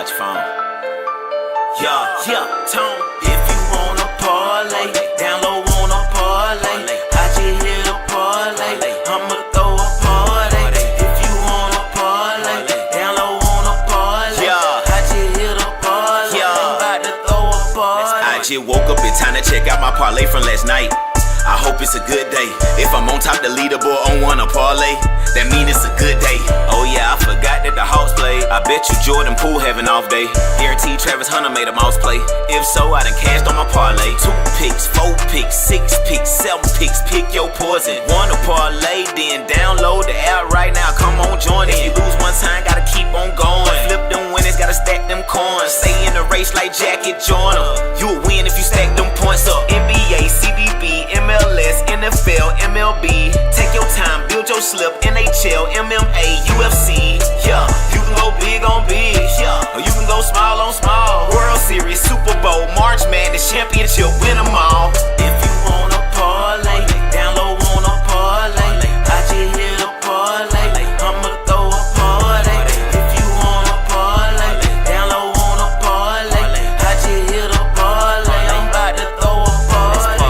Watch phone. Yeah, Tone. If you wanna parlay, down low wanna parlay. I just hit a parlay. I'ma throw a party. If you wanna parlay, down low wanna parlay. I just hit a parlay. I'm about to throw a party. I just woke up, it's time to check out my parlay from last night. I hope it's a good day. If I'm on top the leaderboard on Wanna Parlay, that mean it's a good day. Oh yeah, I forgot that the Hawks played. I bet you Jordan Poole have an off day. Guaranteed Travis Hunter made a mouse play. If so, I done cashed on my parlay. 2 picks, 4 picks, 6 picks, 7 picks. Pick your poison. Wanna Parlay, then download the app right now. Come on, join it. If you lose one time, gotta keep on going. Flip them winners, gotta stack them coins. Stay in the race like Jacket Joyner. You'll win if you stack them points up. NBA, CBB, MLS, NFL, MLB. Take your time, build your slip. NHL, MMA, UFC. Yeah, you can go big on big. Yeah, or you can go small on small. World Series, Super Bowl, March Madness, Championship, win them all. If you wanna parlay, download Wanna Parlay. I just hit a parlay. I'ma throw a party. If you wanna parlay, download Wanna Parlay. I just hit a parlay. I'm about to throw a party.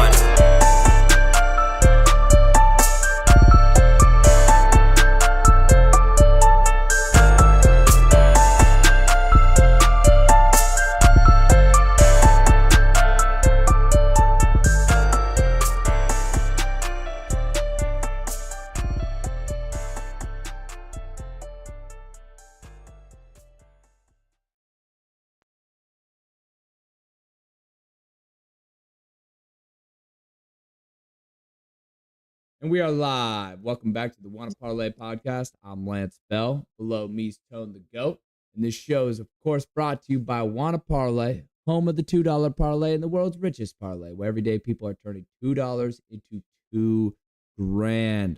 And we are live. Welcome back to the Wanna Parlay Podcast. I'm Lantz Bell. Below me is ToneTheGoat. And this show is, of course, brought to you by Wanna Parlay, home of the $2 parlay and the world's richest parlay, where every day people are turning $2 into $2,000.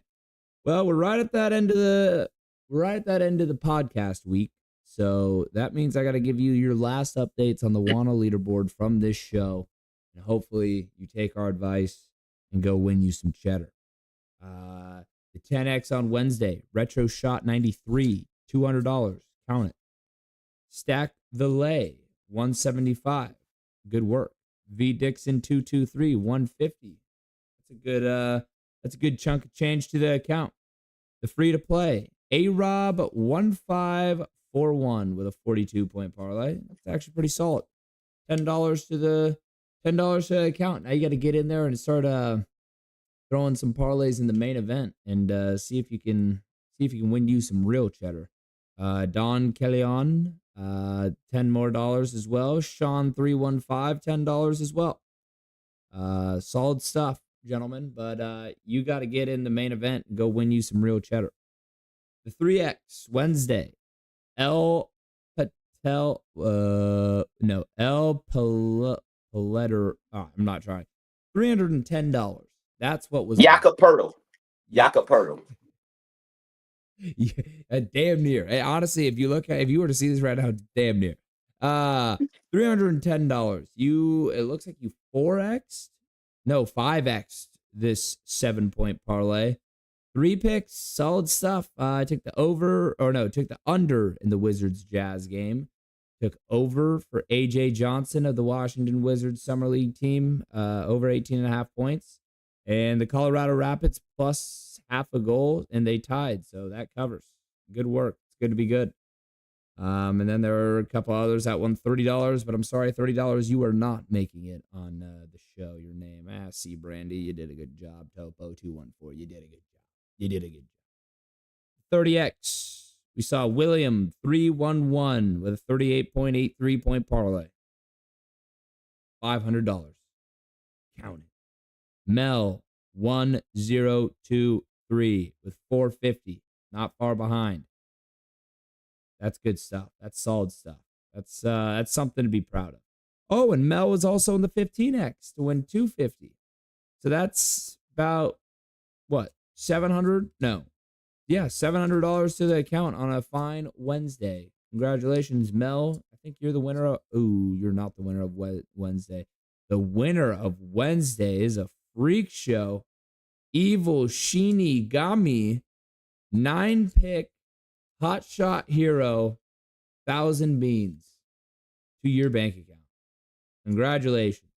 Well, we're right at that end of the podcast week. So that means I got to give you your last updates on the Wanna leaderboard from this show. And hopefully you take our advice and go win you some cheddar. The 10X on Wednesday, retro shot 93, $200. Count it. Stack the lay, 175. Good work. V Dixon 223, 150. That's a good chunk of change to the account. The free to play, A Rob 1541 with a 42-point parlay. That's actually pretty solid. $10 to the account. Now you got to get in there and start throwing some parlays in the main event and see if you can win you some real cheddar. Don Kellyon, $10 more as well. Sean 315, $10 as well. Solid stuff, gentlemen. But you got to get in the main event and go win you some real cheddar. The 3X Wednesday, L Paletter. I'm not trying. $310. That's what was Yakapurtle. Yeah, damn near. Hey, honestly, if you were to see this right now, damn near. $310. It looks like you 5X'd this 7-point parlay. 3 picks, solid stuff. I took the under in the Wizards Jazz game. Took over for AJ Johnson of the Washington Wizards Summer League team, over 18.5 points. And the Colorado Rapids plus half a goal, and they tied. So that covers. Good work. It's good to be good. And then there are a couple others that won $30, but I'm sorry, $30, you are not making it on the show. Your name, C. Brandy, you did a good job. Topo 214, you did a good job. 30X, we saw William 311 with a 38.83-point parlay. $500. Count it. Mel 1023 with 450, not far behind. That's good stuff. That's solid stuff. That's something to be proud of. Oh, and Mel was also in the 15X to win 250. So that's about what? $700? No. Yeah, $700 to the account on a fine Wednesday. Congratulations, Mel. I think you're the winner of you're not the winner of Wednesday. The winner of Wednesday is a freak show. Evil Shinigami, 9-pick hot shot hero, 1,000 beans. to your bank account. Congratulations.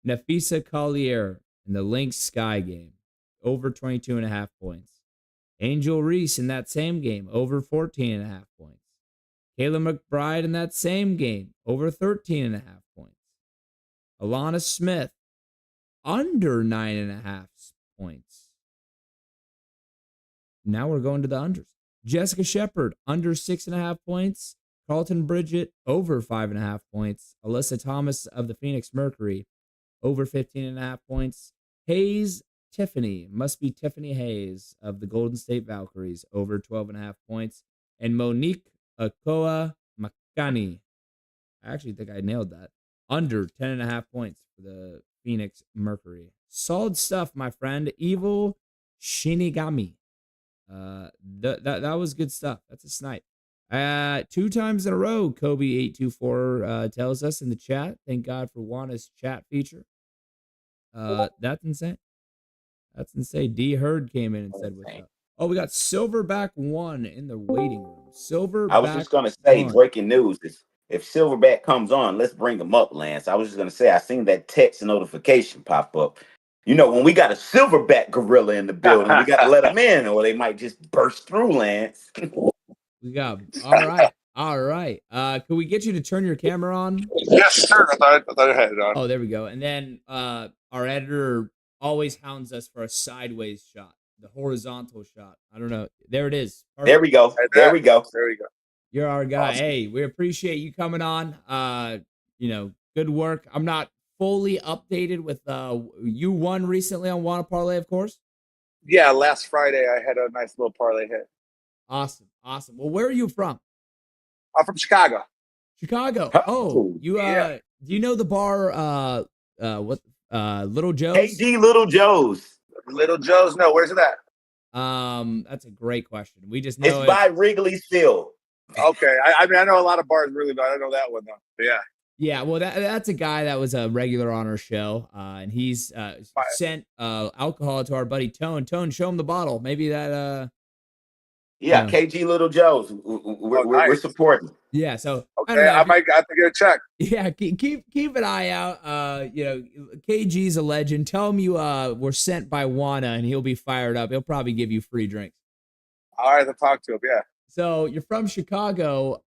Nafisa Collier in the Lynx Sky game, over 22.5 points. Angel Reese in that same game, over 14.5 points. Kayla McBride in that same game, over 13.5 points. Alana Smith, under 9.5 points. Now we're going to the unders. Jessica Shepard, under 6.5 points. Carlton Bridget, over 5.5 points. Alyssa Thomas of the Phoenix Mercury, over 15.5 points. Hayes Tiffany, must be Tiffany Hayes of the Golden State Valkyries, over 12.5 points. And Monique Akoa Makani, I actually think I nailed that, under 10.5 points for the Phoenix Mercury. Solid stuff, my friend. Evil Shinigami. That was good stuff. That's a snipe. 2 times in a row, Kobe824 tells us in the chat. Thank God for Wanna's chat feature. That's insane. That's insane. D Hurd came in and said what's up. Oh, we got Silverback 1 in the waiting room. Silverback. I was just gonna say, 1. breaking news is if Silverback comes on, let's bring him up, Lance. I was just gonna say I seen that text notification pop up. You know, when we got a Silverback gorilla in the building, we got to let them in, or they might just burst through, Lance. We got all right. Can we get you to turn your camera on? Yes, sir. I thought I had it on. Oh, there we go. And then our editor always hounds us for a sideways shot, the horizontal shot. I don't know. There it is. Perfect. There we go. There we go. There we go. You're our guy. Awesome. Hey, we appreciate you coming on. Good work. I'm not fully updated with you won recently on Wanna Parlay, of course. Yeah, last Friday I had a nice little parlay hit. Awesome. Well, where are you from? I'm from Chicago. Chicago. Oh, you yeah. Do you know the bar Little Joe's? KG Little Joe's. Little Joe's, no, where's it at? That's a great question. We just know it's by Wrigley's Field. Okay. I mean I know a lot of bars really, but I don't know that one though. But yeah. Yeah, well, that's a guy that was a regular on our show, and he's sent alcohol to our buddy Tone. Tone, show him the bottle. Maybe that. Yeah, KG Little Joe's. We're supporting. Yeah, so okay, I might have to get a check. Yeah, keep an eye out. KG's a legend. Tell him you were sent by Wanna, and he'll be fired up. He'll probably give you free drinks. All right, I'll talk to him. Yeah. So you're from Chicago.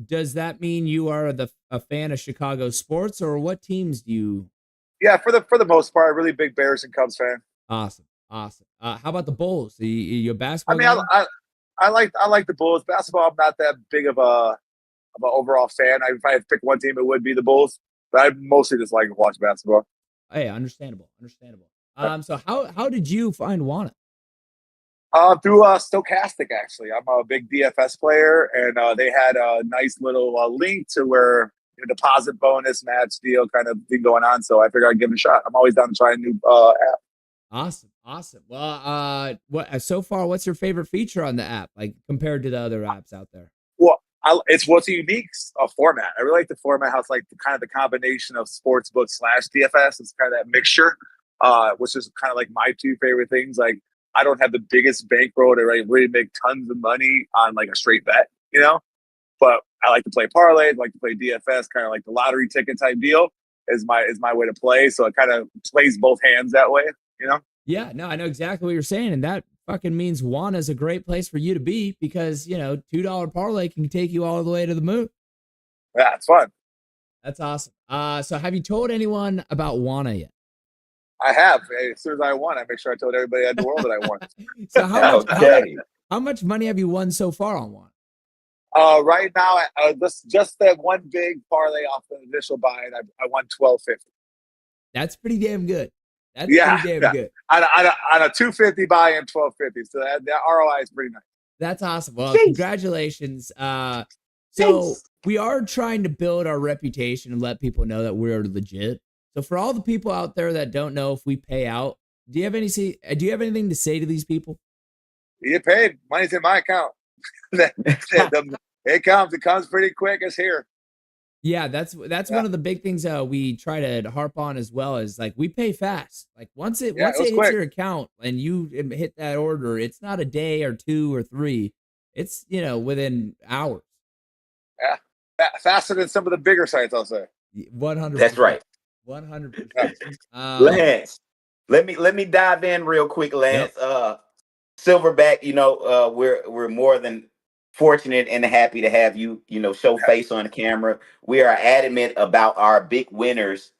Does that mean you are a fan of Chicago sports, or what teams do you? Yeah, for the most part, really big Bears and Cubs fan. Awesome. How about the Bulls? Are you a basketball? I mean, I like the Bulls. Basketball, I'm not that big of an overall fan. If I had to pick one team, it would be the Bulls. But I mostly just like to watch basketball. Hey, understandable. So how did you find Wanna? Through Stochastic, actually. I'm a big DFS player, and they had a nice little link to where deposit bonus match deal kind of thing going on. So I figured I'd give it a shot. I'm always down to try a new app. Awesome. Well, what's your favorite feature on the app, like compared to the other apps out there? Well, it's what's a unique format. I really like the format how it's like the combination of sportsbook / DFS. It's kind of that mixture, which is kind of like my 2 favorite things. Like, I don't have the biggest bankroll to really make tons of money on like a straight bet, but I like to play parlays, I like to play DFS, kind of like the lottery ticket type deal is my way to play. So it kind of plays both hands that way, Yeah, no, I know exactly what you're saying. And that fucking means Wanna is a great place for you to be because, $2 parlay can take you all the way to the moon. Yeah, it's fun. That's awesome. So have you told anyone about Wanna yet? I have. As soon as I won, I make sure I told everybody in the world that I won. So how much money have you won so far on Wanna? Right now, just that one big parlay off the initial buy, I won $12.50. That's pretty damn good. That's pretty damn good. On a $250 buy and $12.50. So that ROI is pretty nice. That's awesome. Well, congratulations. So we are trying to build our reputation and let people know that we're legit. So for all the people out there that don't know if we pay out, do you have anything to say to these people? You get paid. Money's in my account. It comes pretty quick. It's here. Yeah, that's one of the big things we try to harp on as well is like we pay fast. Like once it hits your account and you hit that order, it's not a day or 2 or 3. It's within hours. Yeah. Faster than some of the bigger sites, I'll say. 100%. That's right. 100%. Lance, let me dive in real quick, Lance. Silverback, we're more than fortunate and happy to have you, show face on the camera. We are adamant about our big winners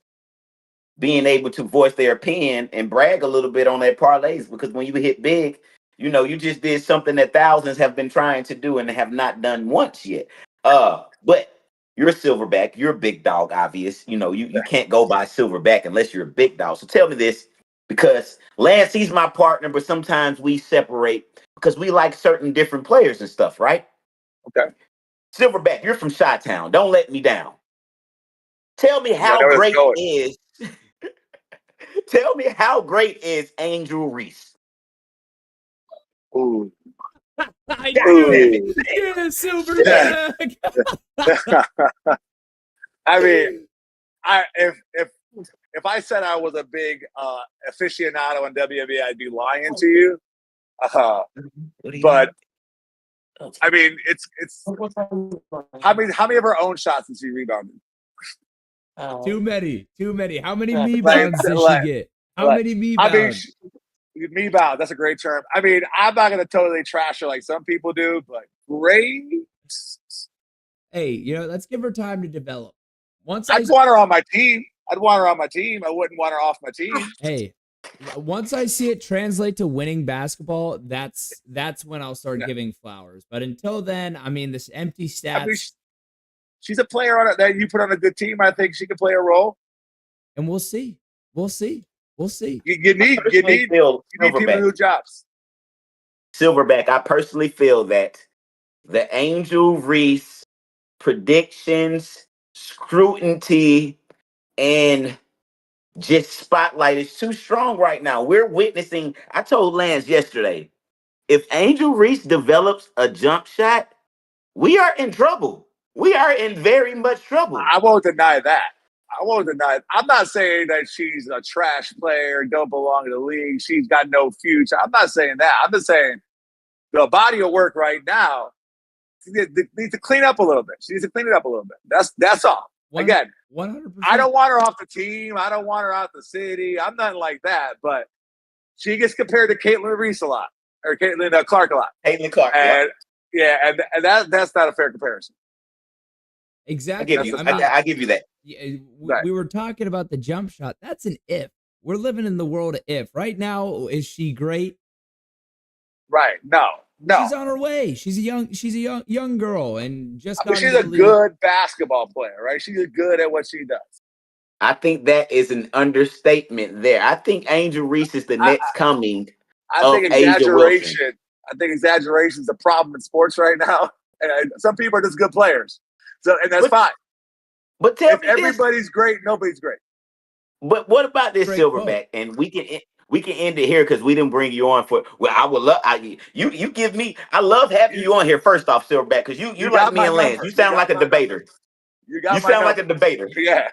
being able to voice their opinion and brag a little bit on their parlays, because when you hit big, you just did something that thousands have been trying to do and have not done once yet. But you're a silverback, you're a big dog, obvious. You can't go by silverback unless you're a big dog. So tell me this, because Lance, he's my partner, but sometimes we separate because we like certain different players and stuff, right? Okay. Silverback, you're from Chi-Town. Don't let me down. Tell me how great is Tell me how great is Angel Reese? Ooh. I knew it. You're a silverback. I mean, if I said I was a big aficionado in WNBA, I'd be lying to you. But I mean, it's how many of her own shots has she rebounded? Too many. How many rebounds did she get? How many rebounds? Rebound, that's a great term. I mean, I'm not gonna totally trash her like some people do, but great. Hey, let's give her time to develop. I'd want her on my team. I wouldn't want her off my team. Hey, once I see it translate to winning basketball, that's when I'll start giving flowers. But until then, I mean, this empty stats. I mean, she's a player on it that you put on a good team. I think she can play a role. And we'll see. You need people to do jobs. Silverback, I personally feel that the Angel Reese predictions, scrutiny, and just spotlight is too strong right now. We're witnessing, I told Lance yesterday, if Angel Reese develops a jump shot, we are in trouble. We are in very much trouble. I won't deny that. I'm not saying that she's a trash player, don't belong in the league. She's got no future. I'm not saying that. I'm just saying the body of work right now needs to clean up a little bit. She needs to clean it up a little bit. That's all. Again, 100%. I don't want her off the team. I don't want her out the city. I'm nothing like that. But she gets compared to Caitlin Reese a lot, or Caitlin Clark a lot. Caitlin Clark. And that's not a fair comparison. Exactly. I give you that. We were talking about the jump shot. That's an if. We're living in the world of if. Right now, is she great? Right. No. She's on her way. She's a young girl, and she's a good basketball player, right? She's good at what she does. I think that is an understatement there. I think Angel Reese is the next coming. I think exaggeration. I think exaggeration is a problem in sports right now. And some people are just good players, and that's fine. But tell me, everybody's great, nobody's great. But what about this Silverback? And we can end it here because we didn't bring you on for. Well, I would love you give me. I love having you on here. First off, Silverback, because you like me and Lance. You sound like a debater. You sound like a debater. Yeah.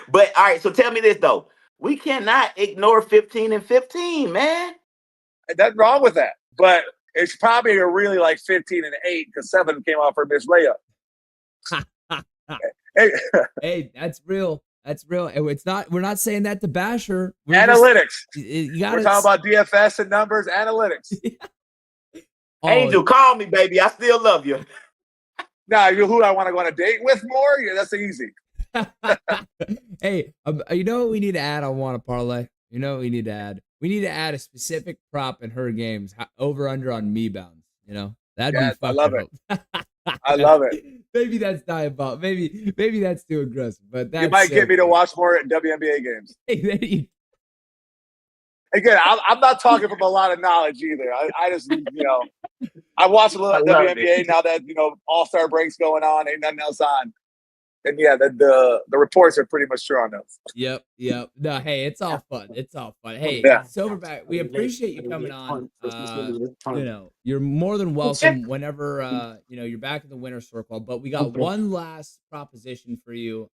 But all right, so tell me this though. We cannot ignore 15 and 15, man. Nothing wrong with that, but it's probably a really like 15 and 8 because 7 came off her missed layup. Hey, that's real. That's real. It's not. We're not saying that to bash her. Analytics. We're talking about DFS and numbers. Analytics. Angel, call me, baby. I still love you. Now, who I want to go on a date with more? Yeah, that's easy. Hey, you know what we need to add on Wanna Parlay? You know what we need to add? We need to add a specific prop in her games, over under on me bounds. That'd be fucking. I love it. I love it. Maybe that's diabolical. Maybe that's too aggressive. But that's you might get me to watch more WNBA games. Hey, Again, I'm not talking from a lot of knowledge either. I just I watch a little WNBA now that All-Star breaks going on, ain't nothing else on. And yeah, the reports are pretty much true on those. Yep. No, hey, it's all fun. Hey, Silverback, we appreciate you coming on. You're more than welcome whenever you're back in the winner's circle. But we got one last proposition for you.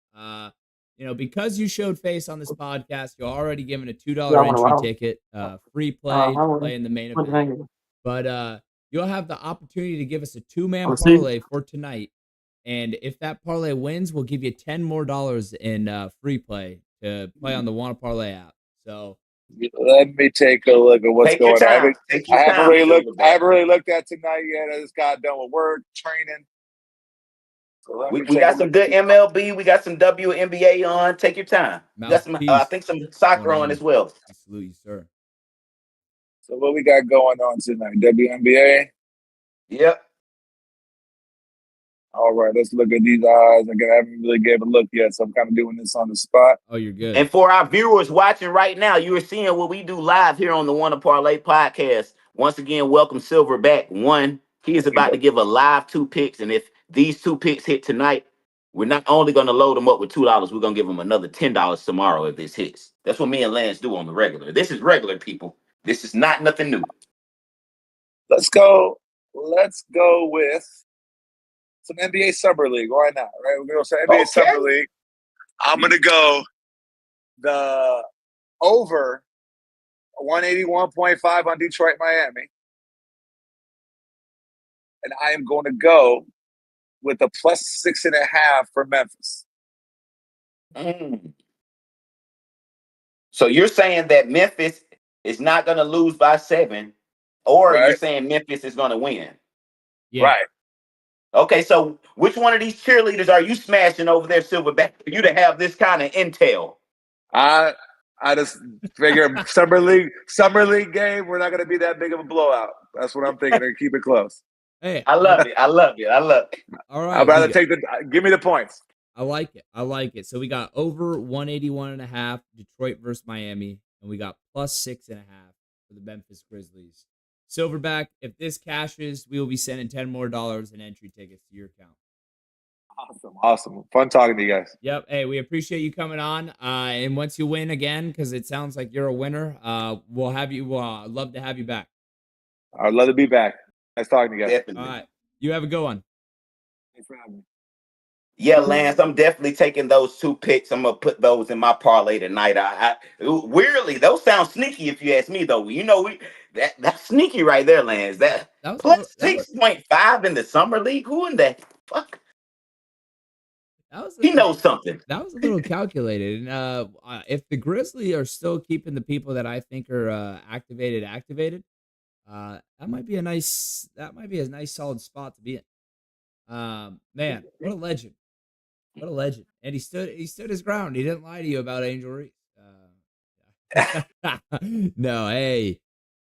Because you showed face on this podcast, you're already given a $2 entry ticket, free play in the main event. But you'll have the opportunity to give us a 2-man parlay for tonight. And if that parlay wins, we'll give you $10 more in free play to play on the Wanna Parlay app. So let me take a look at what's Take your going on. time. Take your I haven't time, really looked. I Silverback. haven't really looked at tonight yet. I just got done with work, training. So We got some good MLB. We got some WNBA on. Take your time. We got some, I think some soccer on as well. Salute you, sir. So what we got going on tonight? WNBA. Yep. All right, let's look at these odds. Again, I haven't really gave a look yet, so I'm kind of doing this on the spot. Oh, you're good. And for our viewers watching right now, you are seeing what we do live here on the Wanna Parlay Podcast. Once again, welcome Silverback 1. He is about to give a live 2 picks, and if these 2 picks hit tonight, we're not only going to load them up with $2, we're going to give them another $10 tomorrow if this hits. That's what me and Lance do on the regular. This is regular, people. This is not nothing new. Let's go with some NBA Summer League. Why not? Right? We're going to say NBA Summer League. I'm going to go the over 181.5 on Detroit, Miami. And I am going to go with a plus 6.5 for Memphis. So you're saying that Memphis is not going to lose by 7, or you're saying Memphis is going to win? Yeah. Right. Okay, so which one of these cheerleaders are you smashing over there, Silverback, for you to have this kind of intel? I just figure summer league game, we're not going to be that big of a blowout. That's what I'm thinking. They're keep it close. Hey, I love it. All right. I'd rather give me the points. I like it. So we got over 181.5 Detroit versus Miami, and we got plus 6.5 for the Memphis Grizzlies. Silverback, if this cashes, we will be sending $10 more in entry tickets to your account. Awesome. Fun talking to you guys. Yep. Hey, we appreciate you coming on. And once you win again, because it sounds like you're a winner, we'll have you. Love to have you back. I'd love to be back. Nice talking to you guys. Definitely. All right. You have a good one. Thanks for having me. Yeah, Lance, I'm definitely taking those 2 picks. I'm gonna put those in my parlay tonight. I weirdly, those sound sneaky if you ask me, though. You know, that's sneaky right there, Lance. That plus 6.5 in the summer league. Who in the fuck? He knows something. That was a little calculated. And if the Grizzlies are still keeping the people that I think are activated, that might be a nice solid spot to be in. Man, what a legend. What a legend. And he stood his ground. He didn't lie to you about Angel Reese. No, hey.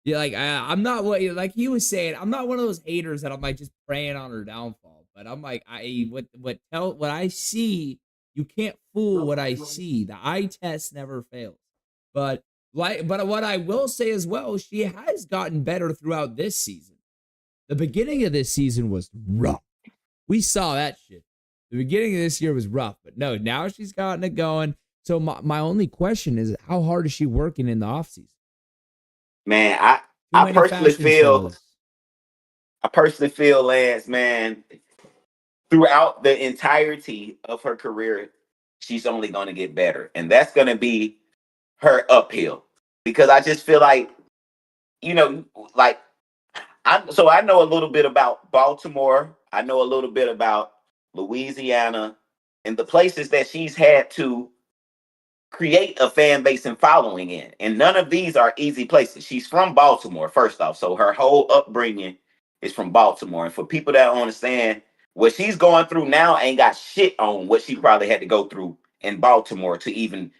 Yeah, like I'm not like he was saying, I'm not one of those haters that I'm like just praying on her downfall. But I'm like, what I see, you can't fool what I see. The eye test never fails. But what I will say as well, she has gotten better throughout this season. The beginning of this season was rough. We saw that shit. The beginning of this year was rough, but no, now she's gotten it going. So my only question is, how hard is she working in the offseason? Man, I personally feel, Lance, man, throughout the entirety of her career, she's only going to get better. And that's going to be her uphill. Because I just feel like, you know, like, I know a little bit about Baltimore. I know a little bit about Louisiana and the places that she's had to create a fan base and following in. And none of these are easy places. She's from Baltimore, first off. So her whole upbringing is from Baltimore. And for people that don't understand, what she's going through now ain't got shit on what she probably had to go through in Baltimore to even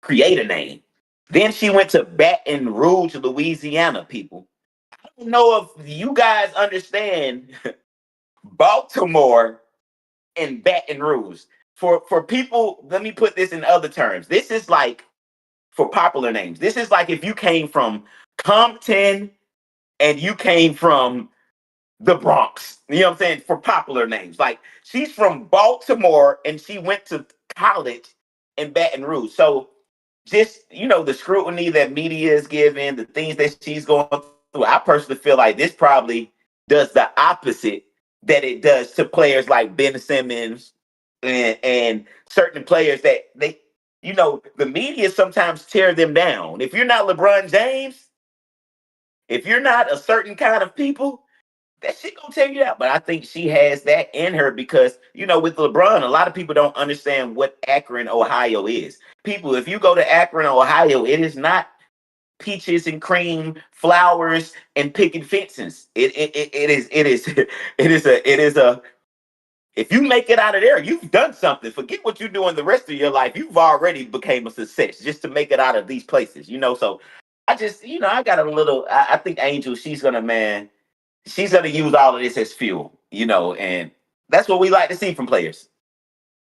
create a name. Then she went to Baton Rouge, Louisiana, people. I don't know if you guys understand Baltimore and Baton Rouge. For people, let me put this in other terms. This is like, for popular names, this is like if you came from Compton and you came from the Bronx. You know what I'm saying? For popular names. Like, she's from Baltimore and she went to college in Baton Rouge. So just, you know, the scrutiny that media is giving, the things that she's going through, I personally feel like this probably does the opposite that it does to players like Ben Simmons and certain players that they, you know, the media sometimes tear them down. If you're not LeBron James, if you're not a certain kind of people, that shit gonna take you out. But I think she has that in her because, with LeBron, a lot of people don't understand what Akron, Ohio is. People, if you go to Akron, Ohio, it is not peaches and cream, flowers and picket fences. It is a if you make it out of there, you've done something. Forget what you're doing the rest of your life. You've already became a success just to make it out of these places, So I just, I got a little. I think Angel, she's gonna use all of this as fuel, and that's what we like to see from players.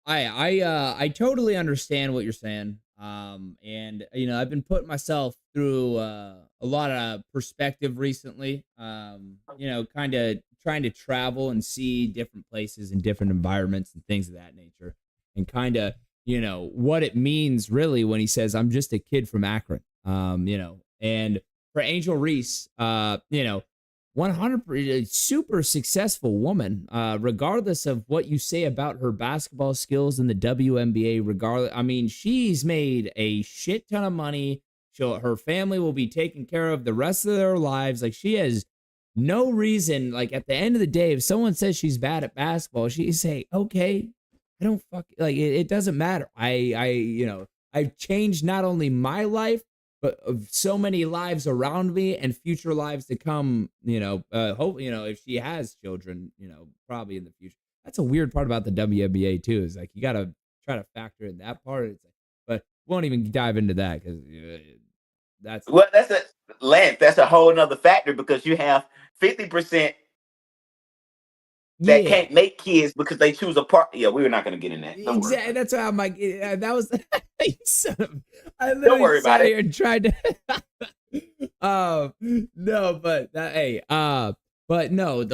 I totally understand what you're saying. And I've been putting myself through a lot of perspective recently. Kind of trying to travel and see different places and different environments and things of that nature, and kind of what it means really when he says I'm just a kid from Akron. And for Angel Reese, 100% super successful woman, regardless of what you say about her basketball skills in the WNBA. Regardless, I mean, she's made a shit ton of money. Her family will be taken care of the rest of their lives. Like, she has no reason. Like, at the end of the day, if someone says she's bad at basketball, she say, okay, I don't it doesn't matter. I've changed not only my life, but of so many lives around me and future lives to come, hope, if she has children, probably in the future. That's a weird part about the WNBA too, is like, you got to try to factor in that part. It's like, but we won't even dive into that because that's a whole nother factor, because you have 50% that can't make kids because they choose a part. Yeah, we're not going to get in that. Exactly. That's why I'm like, that was. I don't worry about it. Here and tried to. No, but but no,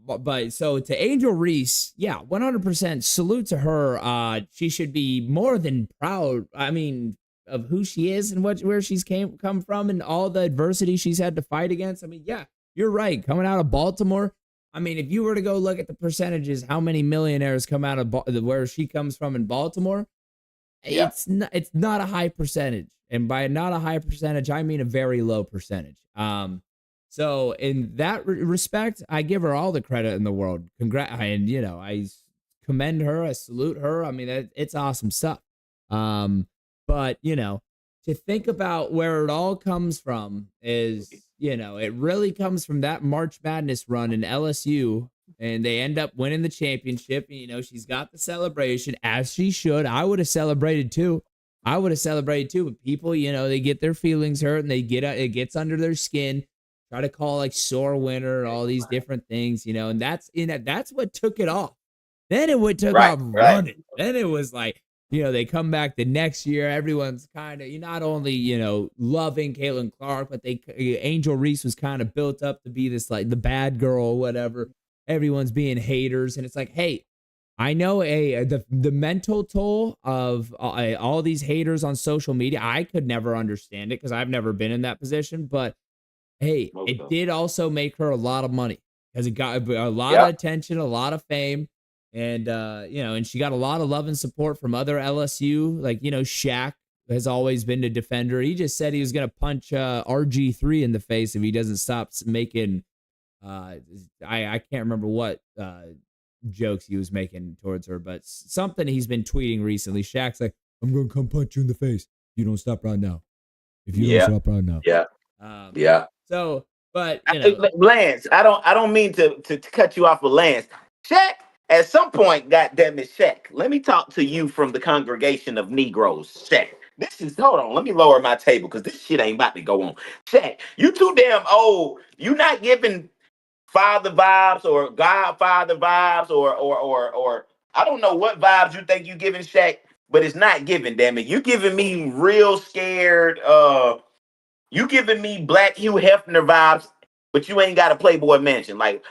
but so to Angel Reese, yeah, 100% salute to her. She should be more than proud. I mean, of who she is and where she's come from and all the adversity she's had to fight against. I mean, yeah, you're right. Coming out of Baltimore. I mean, if you were to go look at the percentages, how many millionaires come out of where she comes from in Baltimore, it's not a high percentage. And by not a high percentage, I mean a very low percentage. So in that respect, I give her all the credit in the world. I commend her. I salute her. I mean, it's awesome stuff. But to think about where it all comes from is, it really comes from that March Madness run in LSU, and they end up winning the championship. She's got the celebration, as she should. I would have celebrated too. But people, they get their feelings hurt and it gets under their skin. Try to call like sore winner, all these different things, and that's what took it off. Then it took off running. Then it was like, they come back the next year. Everyone's kind of, not only, loving Caitlin Clark, but Angel Reese was kind of built up to be this, like, the bad girl or whatever. Everyone's being haters. And it's like, hey, I know the mental toll of all these haters on social media. I could never understand it because I've never been in that position. But, hey, it did also make her a lot of money because it got a lot of attention, a lot of fame. And, and she got a lot of love and support from other LSU. Like, Shaq has always been a defender. He just said he was going to punch RG3 in the face if he doesn't stop making, I can't remember what jokes he was making towards her, but something he's been tweeting recently. Shaq's like, I'm going to come punch you in the face if you don't stop right now. If you don't stop right now. Yeah. So, but, Lance, I don't mean to cut you off with Lance. Shaq. At some point, goddamn it, Shaq, let me talk to you from the congregation of Negroes. Shaq, hold on, let me lower my table because this shit ain't about to go on. Shaq, you too damn old. You not giving father vibes or godfather vibes or I don't know what vibes you think you giving Shaq, but it's not giving, damn it. You giving me real scared, you giving me Black Hugh Hefner vibes, but you ain't got a Playboy mansion. Like,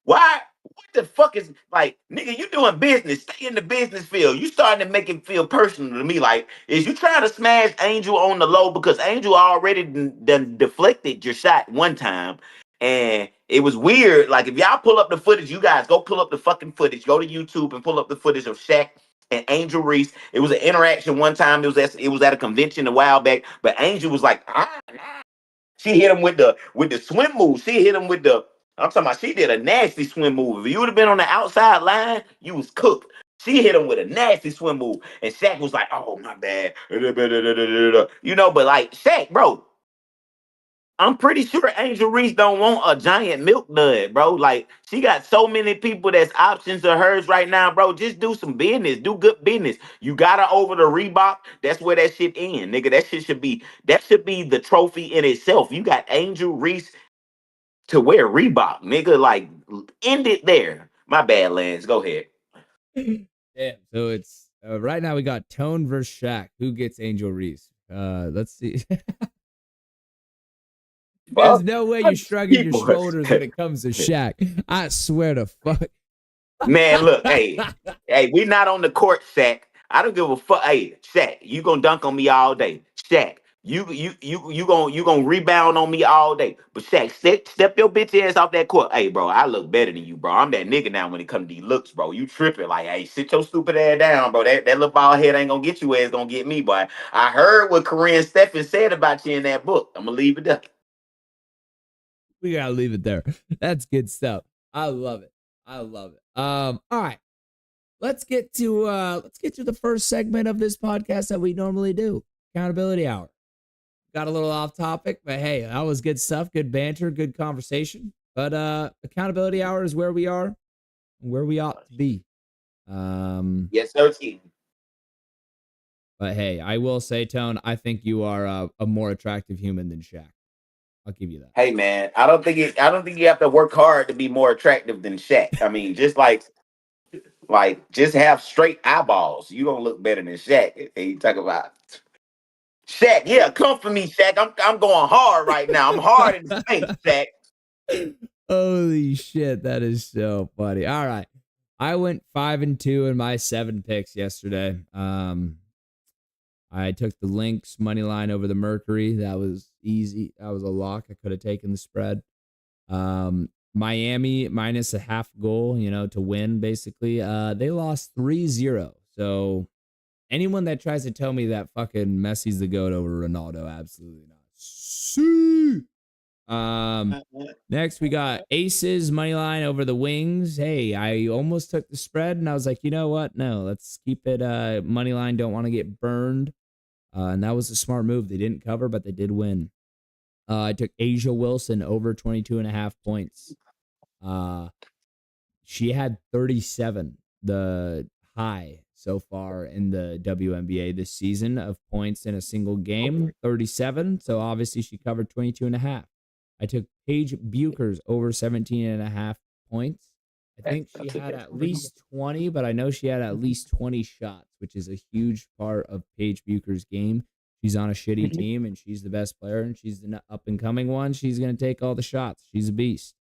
why? What the fuck is, like, nigga, you doing business. Stay in the business field. You starting to make it feel personal to me. Like, is you trying to smash Angel on the low because Angel already done deflected your shot one time. And it was weird. Like, if y'all pull up the footage, you guys go pull up the fucking footage. Go to YouTube and pull up the footage of Shaq and Angel Reese. It was an interaction one time. It was at a convention a while back. But Angel was like, She hit him with the swim move. She hit him with the I'm talking about she did a nasty swim move. If you would have been on the outside line, you was cooked. She hit him with a nasty swim move, and Shaq was like, "Oh my bad," you know. But like Shaq, bro, I'm pretty sure Angel Reese don't want a giant milk dud, bro. Like she got so many people that's options of hers right now, bro. Just do some business, do good business. You gotta over the Reebok. That's where that shit end, nigga. That should be the trophy in itself. You got Angel Reese to wear Reebok, nigga. Like end it there. My bad, Lance. Go ahead. Damn. So it's right now we got Tone versus Shaq. Who gets Angel Reese? Let's see. There's no way you're shrugging your shoulders when it comes to Shaq. I swear to fuck. Man, look, hey, we not on the court, Shaq. I don't give a fuck. Hey, Shaq, you gonna dunk on me all day. Shaq, you gonna rebound on me all day. But Shaq, step your bitch ass off that court. Hey, bro, I look better than you, bro. I'm that nigga now when it comes to these looks, bro. You tripping. Like, hey, sit your stupid ass down, bro. That little bald head ain't gonna get you ass, gonna get me, boy. I heard what Corinne Steffen said about you in that book. I'm gonna leave it up. We gotta leave it there. That's good stuff. I love it. All right. Let's get to the first segment of this podcast that we normally do. Accountability hour. Got a little off topic, but hey, that was good stuff, good banter, good conversation. But accountability hour is where we are, where we ought to be. Yes, sir. But hey, I will say, Tone, I think you are a more attractive human than Shaq. I'll give you that. Hey man, I don't think you have to work hard to be more attractive than Shaq. I mean, just just have straight eyeballs. You gonna look better than Shaq. And you talk about Shaq, yeah, come for me, Shaq. I'm going hard right now. I'm hard in the paint, Shaq. Holy shit, that is so funny. All right. I went 5-2 in my 7 picks yesterday. I took the Lynx money line over the Mercury. That was easy. That was a lock. I could have taken the spread. Miami minus a half goal, to win, basically. They lost 3-0. So anyone that tries to tell me that fucking Messi's the GOAT over Ronaldo, absolutely not. See. Next we got Aces money line over the Wings. Hey, I almost took the spread, and I was like, you know what? No, let's keep it money line. Don't want to get burned. And that was a smart move. They didn't cover, but they did win. I took Asia Wilson over 22.5 points. She had 37, the high so far in the WNBA this season of points in a single game, 37. So obviously she covered 22.5. I took Paige Buchers over 17.5 points. I think she had at least 20, but I know she had at least 20 shots, which is a huge part of Paige Buchers' game. She's on a shitty team, and she's the best player, and she's the up-and-coming one. She's going to take all the shots. She's a beast.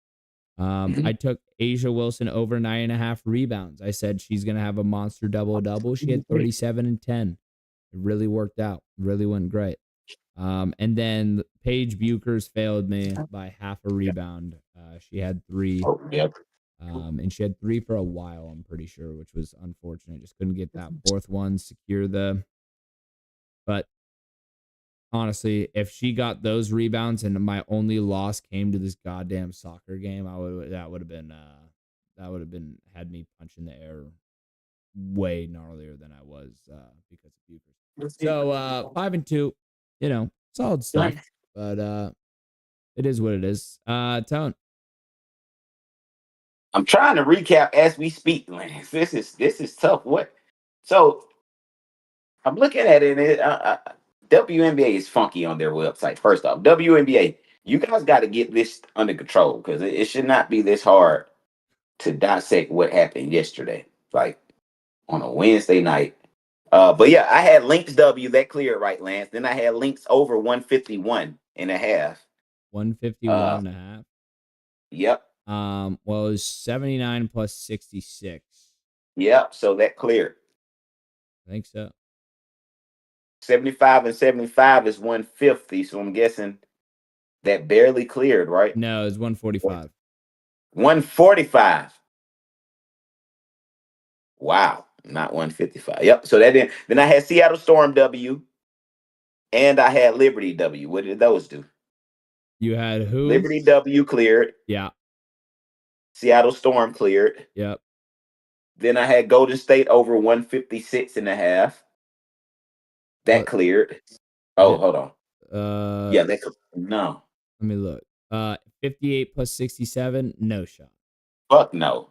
I took Asia Wilson over 9.5 rebounds. I said she's going to have a monster double-double. She had 37 and 10. It really worked out. It really went great. And then Paige Buchers failed me by half a rebound. She had 3. Oh, yep. And she had 3 for a while, I'm pretty sure, which was unfortunate. Just couldn't get that fourth one, but honestly, if she got those rebounds and my only loss came to this goddamn soccer game, that would have been had me punching the air way gnarlier than I was because of Buchers. So 5-2, solid stuff, but it is what it is. Tone. I'm trying to recap as we speak, Lance. This is tough. So I'm looking at it, and WNBA is funky on their website. First off, WNBA, you guys got to get this under control because it should not be this hard to dissect what happened yesterday, like on a Wednesday night. But yeah, I had Lynx W that cleared, right, Lance. Then I had Lynx over 151.5. 151.5. Yep. Well, it was 79 plus 66. Yep. So that cleared. I think so. 75 and 75 is 150. So I'm guessing that barely cleared, right? No, it's 145. 145. Wow. Not 155. Yep. So that didn't. Then I had Seattle Storm W and I had Liberty W. What did those do? You had who? Liberty W cleared. Yeah. Seattle Storm cleared. Yep. Then I had Golden State over 156.5. That What? cleared. Oh, hold on. Yeah, no. Let me look. 58 plus 67, no shot. Fuck no.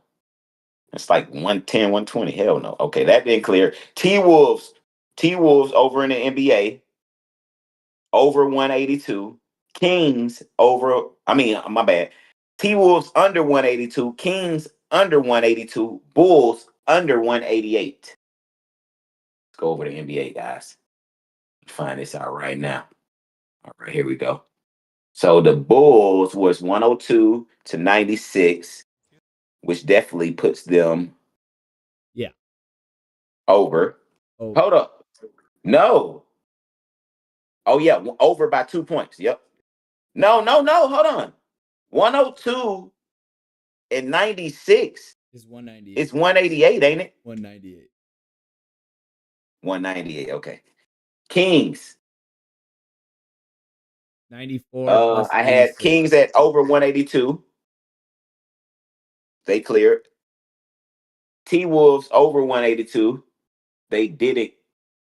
It's like 110, 120. Hell no. Okay, that didn't clear. T-Wolves over in the NBA, over 182. Kings over, my bad. T-Wolves under 182. Kings under 182. Bulls under 188. Let's go over the NBA, guys. Find this out right now. All right, here we go. So the Bulls was 102 to 96, which definitely puts them over. Oh. Hold up. No. Oh, yeah. Over by 2 points. Yep. No. Hold on. 102 and 96 is 198. It's 188, ain't it? 198. 198. Okay. Kings. 94. I had Kings at over 182. They cleared. T-Wolves over 182. They did it.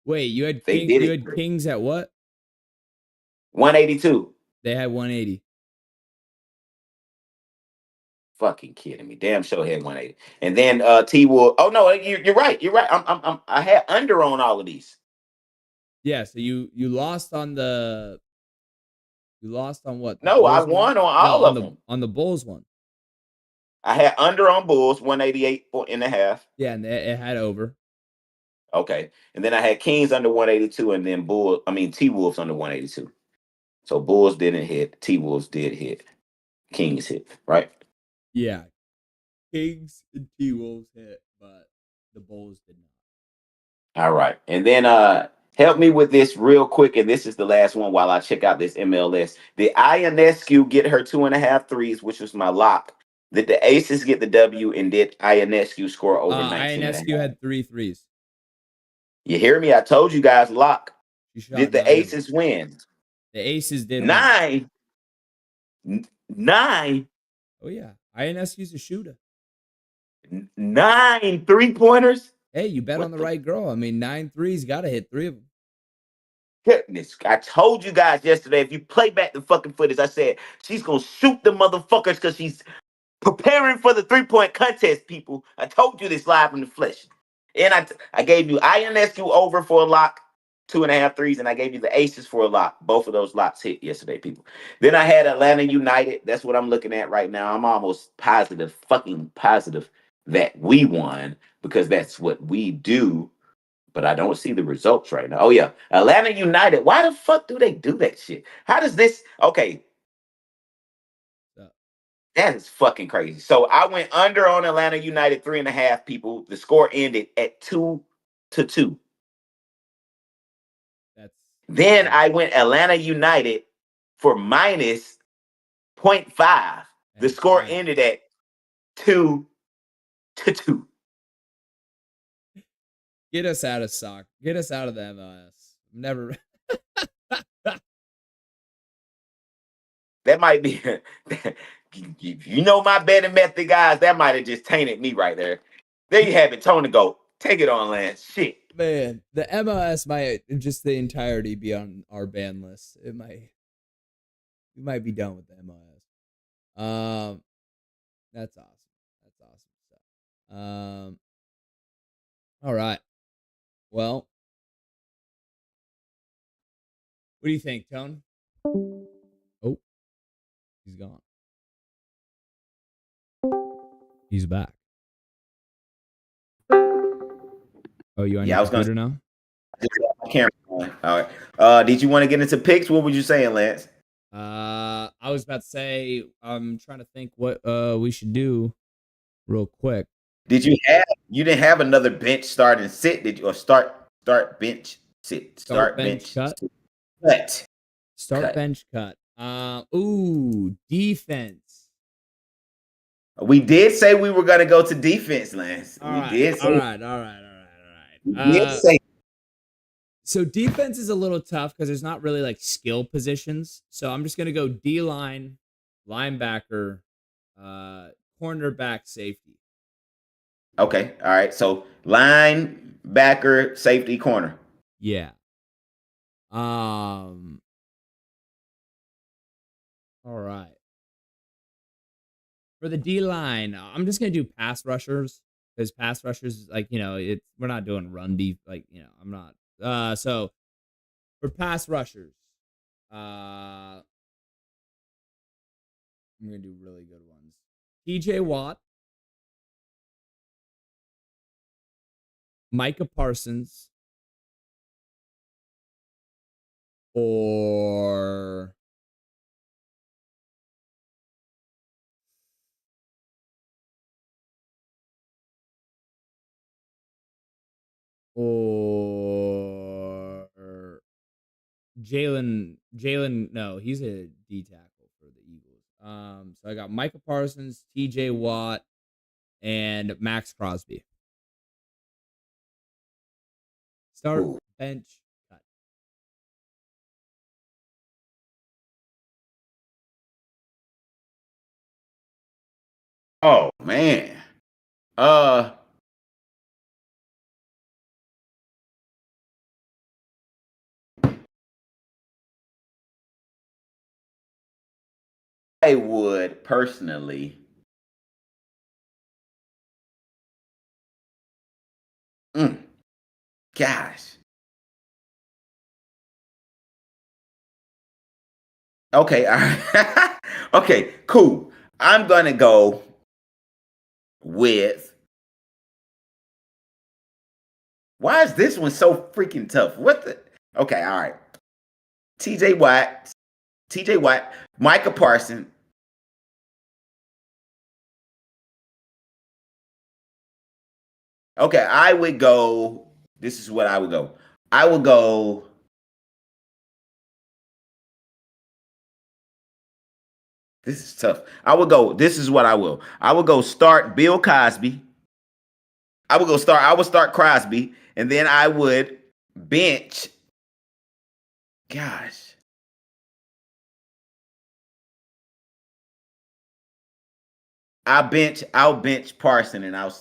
Wait, you had Kings at what? 182. They had 180. Fucking kidding me. Damn sure had 180. And then T-Wolves. Oh no, you're right. You're right. I had under on all of these. Yeah, so you lost on the. You lost on what? No, I won on all of them. On the Bulls one. I had under on Bulls 188.5. Yeah, and it had over. Okay, and then I had Kings under 182, and then T-Wolves under 182. So Bulls didn't hit. T-Wolves did hit. Kings hit. Right. Yeah, Kings and T-Wolves hit, but the Bulls did not. All right, and then help me with this real quick, and this is the last one while I check out this MLS. Did Ionescu get her 2.5 threes, which was my lock? Did the Aces get the W, and did Ionescu score over 19? Ionescu had 3 threes. You hear me? I told you guys lock. Did the Aces win? The Aces did 9. 9. Oh yeah, Ionescu's a shooter. 9 3-pointers. Hey, you bet on the right girl. 9 threes, gotta hit 3 of them. Goodness, I told you guys yesterday, if you play back the fucking footage, I said she's gonna shoot the motherfuckers because she's preparing for the 3-point contest, people. I told you this live in the flesh. And I gave you Ionescu over for a lock, 2.5 threes, and I gave you the Aces for a lock. Both of those locks hit yesterday, people. Then I had Atlanta United. That's what I'm looking at right now. I'm almost fucking positive that we won because that's what we do. But I don't see the results right now. Oh, yeah. Atlanta United. Why the fuck do they do that shit? How does this... Okay. That is fucking crazy. So I went under on Atlanta United 3.5, people. The score ended at 2-2. Then I went Atlanta United for minus 0.5. The score ended at 2-2. Get us out of soccer. Get us out of the MLS. Never. That might be, you know, my betting method, guys. That might have just tainted me right there. There you have it. ToneTheGoat. Take it on, Lance. Shit. Man, the MLS might just the entirety be on our ban list. We might be done with the MLS. That's awesome. That's awesome stuff. All right. Well, what do you think, Tone? Oh, he's gone. He's back. Oh, you on your computer now? Camera on. All right. Did you want to get into picks? What were you saying, Lance? I was about to say I'm trying to think what we should do real quick. You didn't have another bench start and sit, did you? Or start bench sit. Start bench cut. Cut. Start cut. Bench cut. Defense. We did say we were gonna go to defense, Lance. All right. So defense is a little tough because there's not really like skill positions. So I'm just gonna go D-line, linebacker, cornerback safety. Okay. All right. So linebacker, safety, corner. Yeah. All right. For the D line, I'm just gonna do pass rushers because pass rushers, like, we're not doing run deep, like, I'm not. So for pass rushers, I'm gonna do really good ones. TJ Watt, Micah Parsons, or Jalen. No, he's a D tackle for the Eagles. So I got Micah Parsons, TJ Watt, and Max Crosby. Start, Ooh. bench, cut. Oh man. I would personally. Gosh. Okay. All right. Okay. Cool. I'm gonna go with. Why is this one so freaking tough? What the? Okay. All right. TJ Watt. TJ Watt. Micah Parsons. Okay. I would go. This is what I would go. I would go. This is tough. I would go. This is what I will. I would go start Bill Cosby. I would start Crosby, and then I would bench. Gosh. I'll bench Parson, and my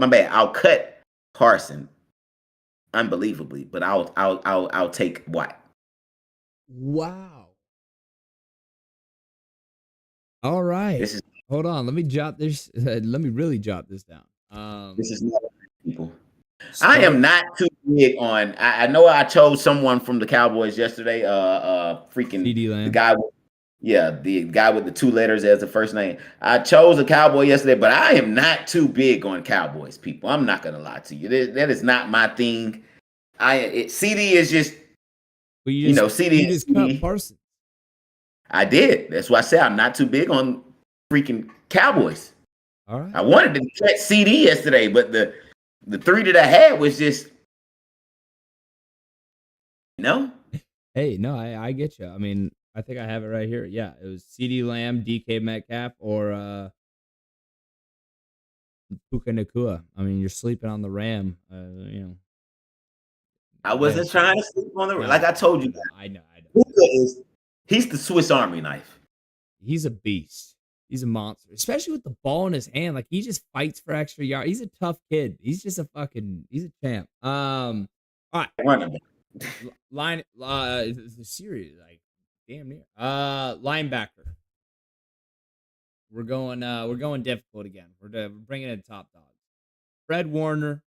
bad. I'll cut Parson unbelievably, but I'll take Watt. Wow. All right. This is Hold on. Let me jot this. Let me really jot this down. this is not people. I am not too big on. I know I chose someone from the Cowboys yesterday. Freaking CD Lamb. the guy. The guy with the 2 letters as the first name. I chose a Cowboy yesterday, but I am not too big on Cowboys, people. I'm not gonna lie to you. That is not my thing. CD is just, Well, CD. You just cut Parsons. I did. That's why I said I'm not too big on freaking Cowboys. All right. I wanted to cut CD yesterday, but the 3 that I had was just, Hey, no, I get you. I mean, I think I have it right here. Yeah, it was CD Lamb, DK Metcalf, or Puka Nakua. I mean, you're sleeping on the Ram. I wasn't trying to sleep on the No, like I told you. I know. He's the Swiss Army knife. He's a beast. He's a monster, especially with the ball in his hand. Like, he just fights for extra yards. He's a tough kid. He's just he's a champ. All right. The series, like, damn near. Linebacker. We're going difficult again. We're bringing in top dogs. Fred Warner.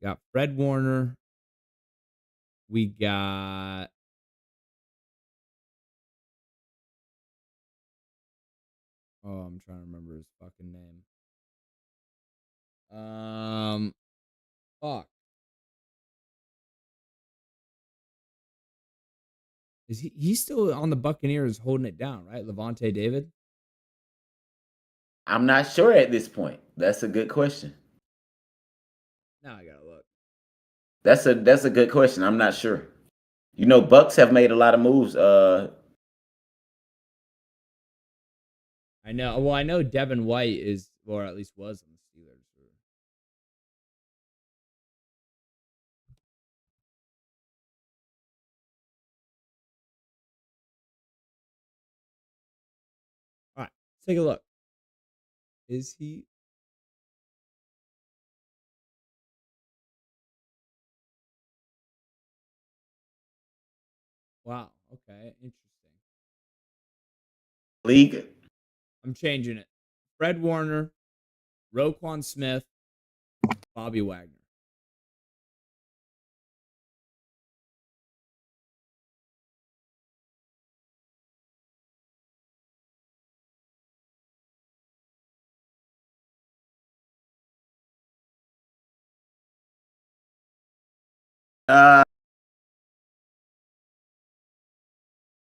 Got Fred Warner. We got I'm trying to remember his fucking name. Fuck. Is he's still on the Buccaneers holding it down, right? Levante David? I'm not sure at this point. That's a good question. Now I gotta look. That's a good question. I'm not sure. Bucks have made a lot of moves. I know. Well, I know Devin White is, or at least was, on the Steelers. take a look. Is he? Wow. Okay. Interesting. League. I'm changing it. Fred Warner, Roquan Smith, Bobby Wagner.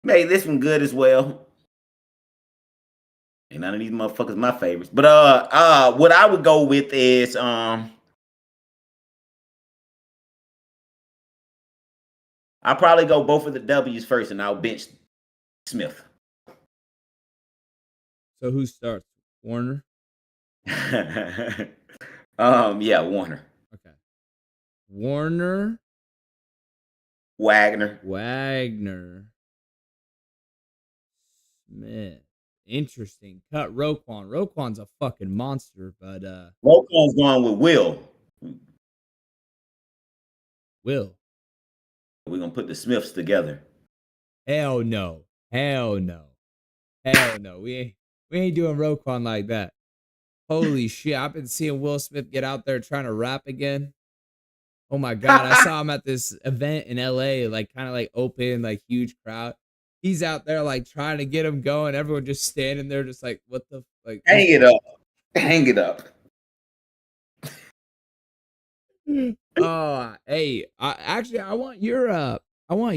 Made this one good as well. And none of these motherfuckers my favorites. But what I would go with is I'll probably go both of the W's first, and I'll bench Smith. So who starts? Warner? Yeah, Warner. Okay. Warner, Wagner. Smith. Interesting. Cut Roquan. Roquan's a fucking monster, but Roquan's going with Will. Will. We're gonna put the Smiths together. Hell no. We ain't doing Roquan like that. Holy shit. I've been seeing Will Smith get out there trying to rap again. Oh my God. I saw him at this event in LA, like kind of like open, like huge crowd. He's out there like trying to get him going. Everyone just standing there, just like, what the like? Hang it up. Hey, I want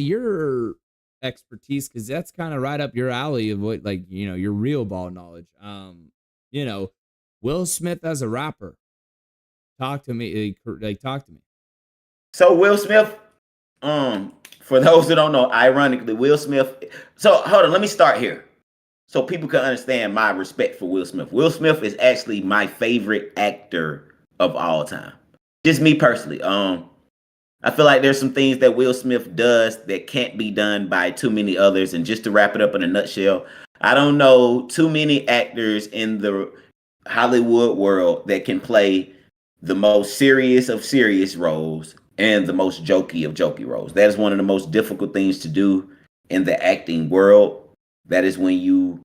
your expertise, because that's kind of right up your alley of what, like, your real ball knowledge. Will Smith as a rapper. Talk to me. Talk to me. So Will Smith, for those who don't know, ironically, Will Smith. So hold on, let me start here, so people can understand my respect for Will Smith. Will Smith is actually my favorite actor of all time. Just me personally. I feel like there's some things that Will Smith does that can't be done by too many others. And just to wrap it up in a nutshell, I don't know too many actors in the Hollywood world that can play the most serious of serious roles and the most jokey of jokey roles. That is one of the most difficult things to do in the acting world. That is when you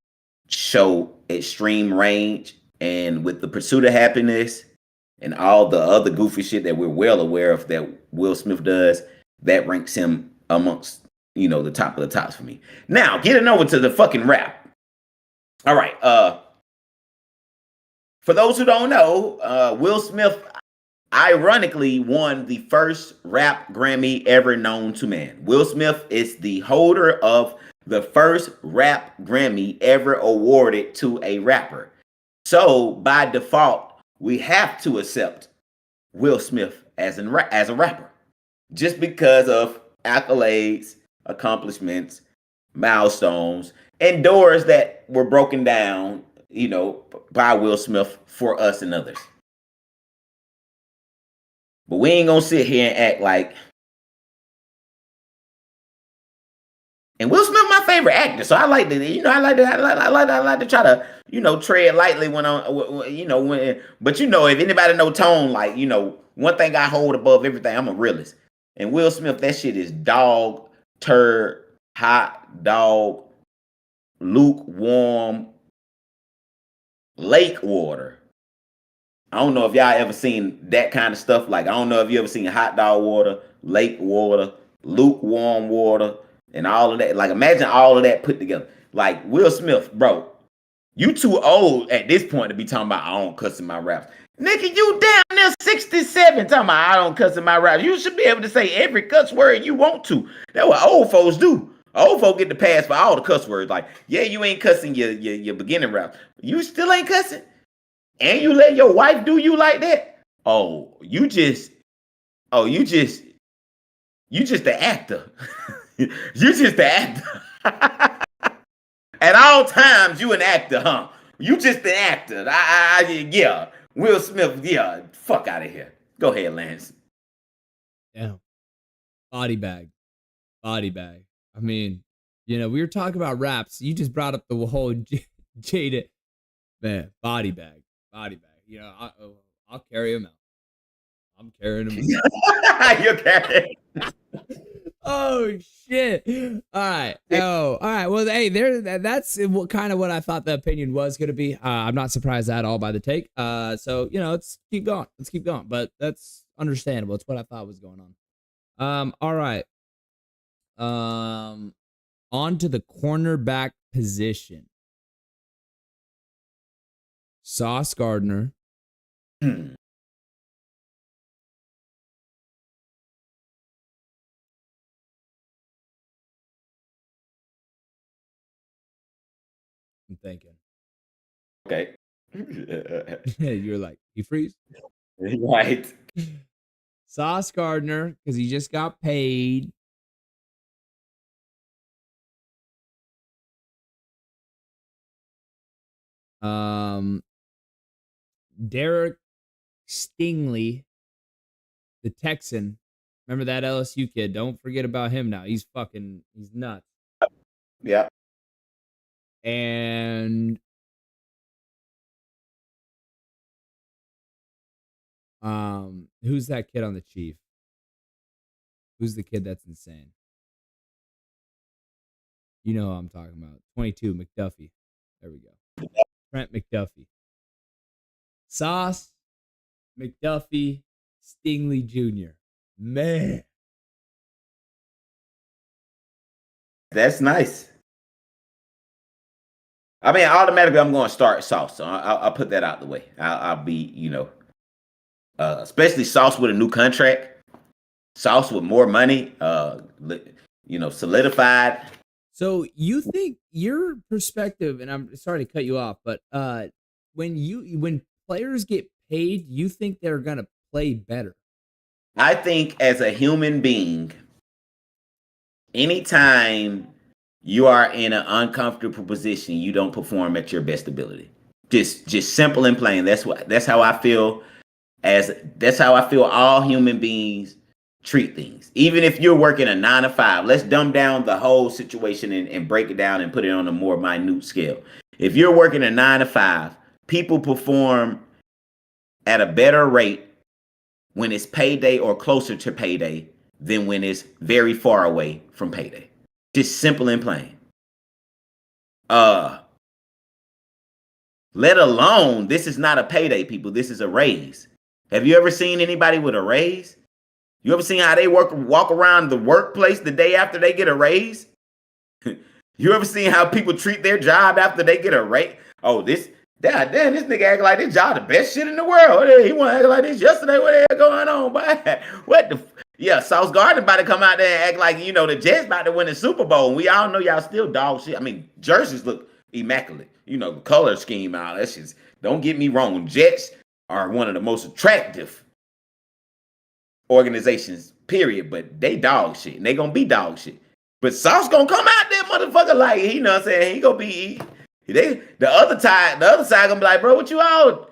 show extreme range, and with The Pursuit of Happiness and all the other goofy shit that we're well aware of that Will Smith does, that ranks him amongst, the top of the tops for me. Now, getting over to the fucking rap. All right. For those who don't know, Will Smith ironically won the first rap Grammy ever known to man. Will Smith is the holder of the first rap Grammy ever awarded to a rapper. So by default, we have to accept Will Smith as a rapper, just because of accolades, accomplishments, milestones, and doors that were broken down, by Will Smith for us and others. But we ain't gonna sit here and act like. And Will Smith, my favorite actor, so I like to, I like to try to, tread lightly when when. But if anybody know Tone, like, one thing I hold above everything, I'm a realist. And Will Smith, that shit is dog, turd, hot dog, lukewarm, lake water. I don't know if y'all ever seen that kind of stuff. Like, I don't know if you ever seen hot dog water, lake water, lukewarm water, and all of that. Like, imagine all of that put together. Like, Will Smith, bro, you too old at this point to be talking about I don't cuss in my raps. Nigga, you down there 67 talking about I don't cuss in my raps. You should be able to say every cuss word you want to. That's what old folks do. Old folks get the pass for all the cuss words. Like, yeah, you ain't cussing your beginning raps. You still ain't cussing? And you let your wife do you like that? You just the actor. You just the actor. At all times, you an actor, huh? You just an actor. Yeah. Will Smith, yeah. Fuck out of here. Go ahead, Lance. Yeah. Body bag. I mean, we were talking about raps. You just brought up the whole Jada Man, body bag. You know, I'll carry him out. I'm carrying him out. You're carrying. Oh shit! All right. Oh, all right. Well, hey, that's kind of what I thought the opinion was going to be. I'm not surprised at all by the take. So you know, let's keep going. But that's understandable. It's what I thought was going on. All right. On to the cornerback position. Sauce Gardner. Hmm. I'm thinking. Okay. You're like, you freeze? Right. Sauce Gardner, because he just got paid. Derek Stingley, the Texan. Remember that LSU kid? Don't forget about him now. He's nuts. Yeah. And who's that kid on the Chief? Who's the kid that's insane? You know who I'm talking about. 22, McDuffie. There we go. Trent McDuffie. Sauce, McDuffie, Stingley Jr. Man. That's nice. I mean, automatically, I'm going to start Sauce. So I'll put that out the way. I'll be, you know, especially Sauce with a new contract, Sauce with more money, you know, solidified. So you think your perspective, and I'm sorry to cut you off, but when players get paid, you think they're gonna play better? I think as a human being, anytime you are in an uncomfortable position, you don't perform at your best ability. Just simple and plain. That's how I feel. That's how I feel all human beings treat things. Even if you're working a 9 to 5, let's dumb down the whole situation and break it down and put it on a more minute scale. If you're working a 9 to 5, people perform at a better rate when it's payday or closer to payday than when it's very far away from payday. Just simple and plain. Let alone, this is not a payday, people. This is a raise. Have you ever seen anybody with a raise? You ever seen how they walk around the workplace the day after they get a raise? You ever seen how people treat their job after they get a raise? Oh, this nigga act like this job the best shit in the world. He want to act like this yesterday. What the hell going on, boy? What the? Yeah, Sauce Gardner about to come out there and act like, you know, the Jets about to win the Super Bowl. And we all know y'all still dog shit. I mean, jerseys look immaculate. You know, the color scheme out. That's just, don't get me wrong. Jets are one of the most attractive organizations, period. But they dog shit. And they gonna be dog shit. But Sauce gonna come out there, motherfucker, like, you know what I'm saying? He gonna be, the other side gonna be like, bro, what you all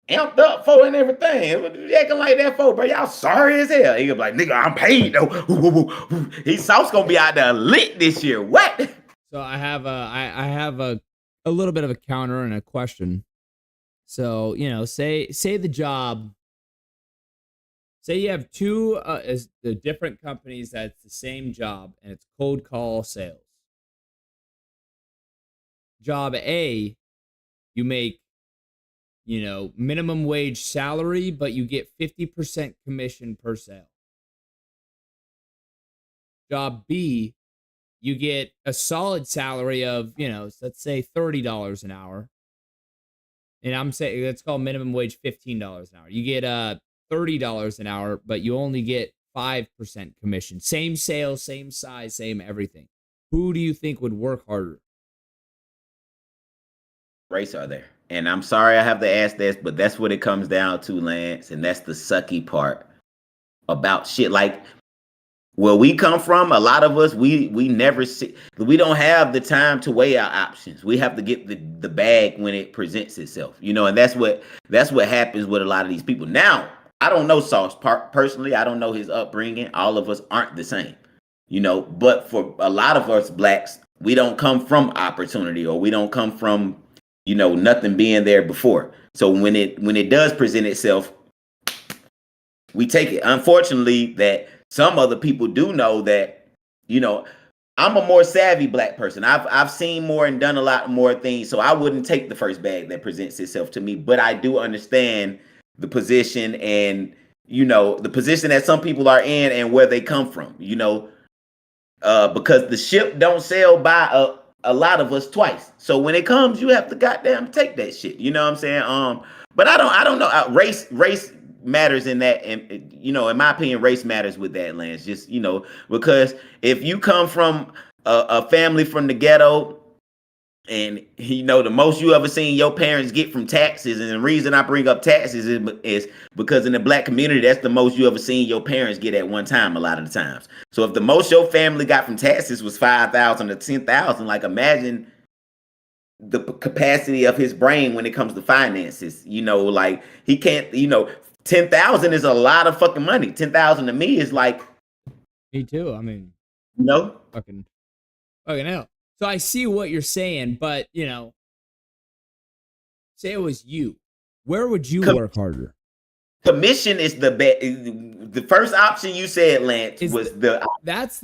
amped up for and everything? What you acting like that for, bro? Y'all sorry as hell. He gonna be like, nigga, I'm paid though. Sauce gonna be out there lit this year. What? So I have a little bit of a counter and a question. So, you know, say the job, say you have two the different companies that's the same job and it's cold call sales. Job A, you make, you know, minimum wage salary, but you get 50% commission per sale. Job B, you get a solid salary of, you know, let's say $30 an hour. And I'm saying that's called minimum wage $15 an hour. You get $30 an hour, but you only get 5% commission. Same sales, same size, same everything. Who do you think would work harder? Race are there. And I'm sorry I have to ask this, but that's what it comes down to, Lance. And that's the sucky part about shit. Like, where we come from, a lot of us, we never see, we don't have the time to weigh our options. We have to get the bag when it presents itself, you know, and that's what happens with a lot of these people. Now, I don't know Sauce personally. I don't know his upbringing. All of us aren't the same, you know, but for a lot of us blacks, we don't come from opportunity, or we don't come from, nothing being there before. So when it does present itself, we take it. Unfortunately, that some other people do know that, I'm a more savvy black person. I've seen more and done a lot more things, so I wouldn't take the first bag that presents itself to me. But I do understand the position and the position that some people are in and where they come from. Because the ship don't sail by a lot of us twice. So when it comes, you have to goddamn take that shit. You know what I'm saying? But I don't know. Race matters in that, and in my opinion, race matters with that, Lance. Just because if you come from a family from the ghetto, and the most you ever seen your parents get from taxes, and the reason I bring up taxes is because in the black community, that's the most you ever seen your parents get at one time. A lot of the times, so if the most your family got from taxes was 5,000 to 10,000, like imagine the capacity of his brain when it comes to finances. Like he can't. 10,000 is a lot of fucking money. 10,000 to me is like. Me too. I mean, fucking hell. So I see what you're saying, but say it was you. Where would you work harder? Commission is the first option you said, Lance, was that's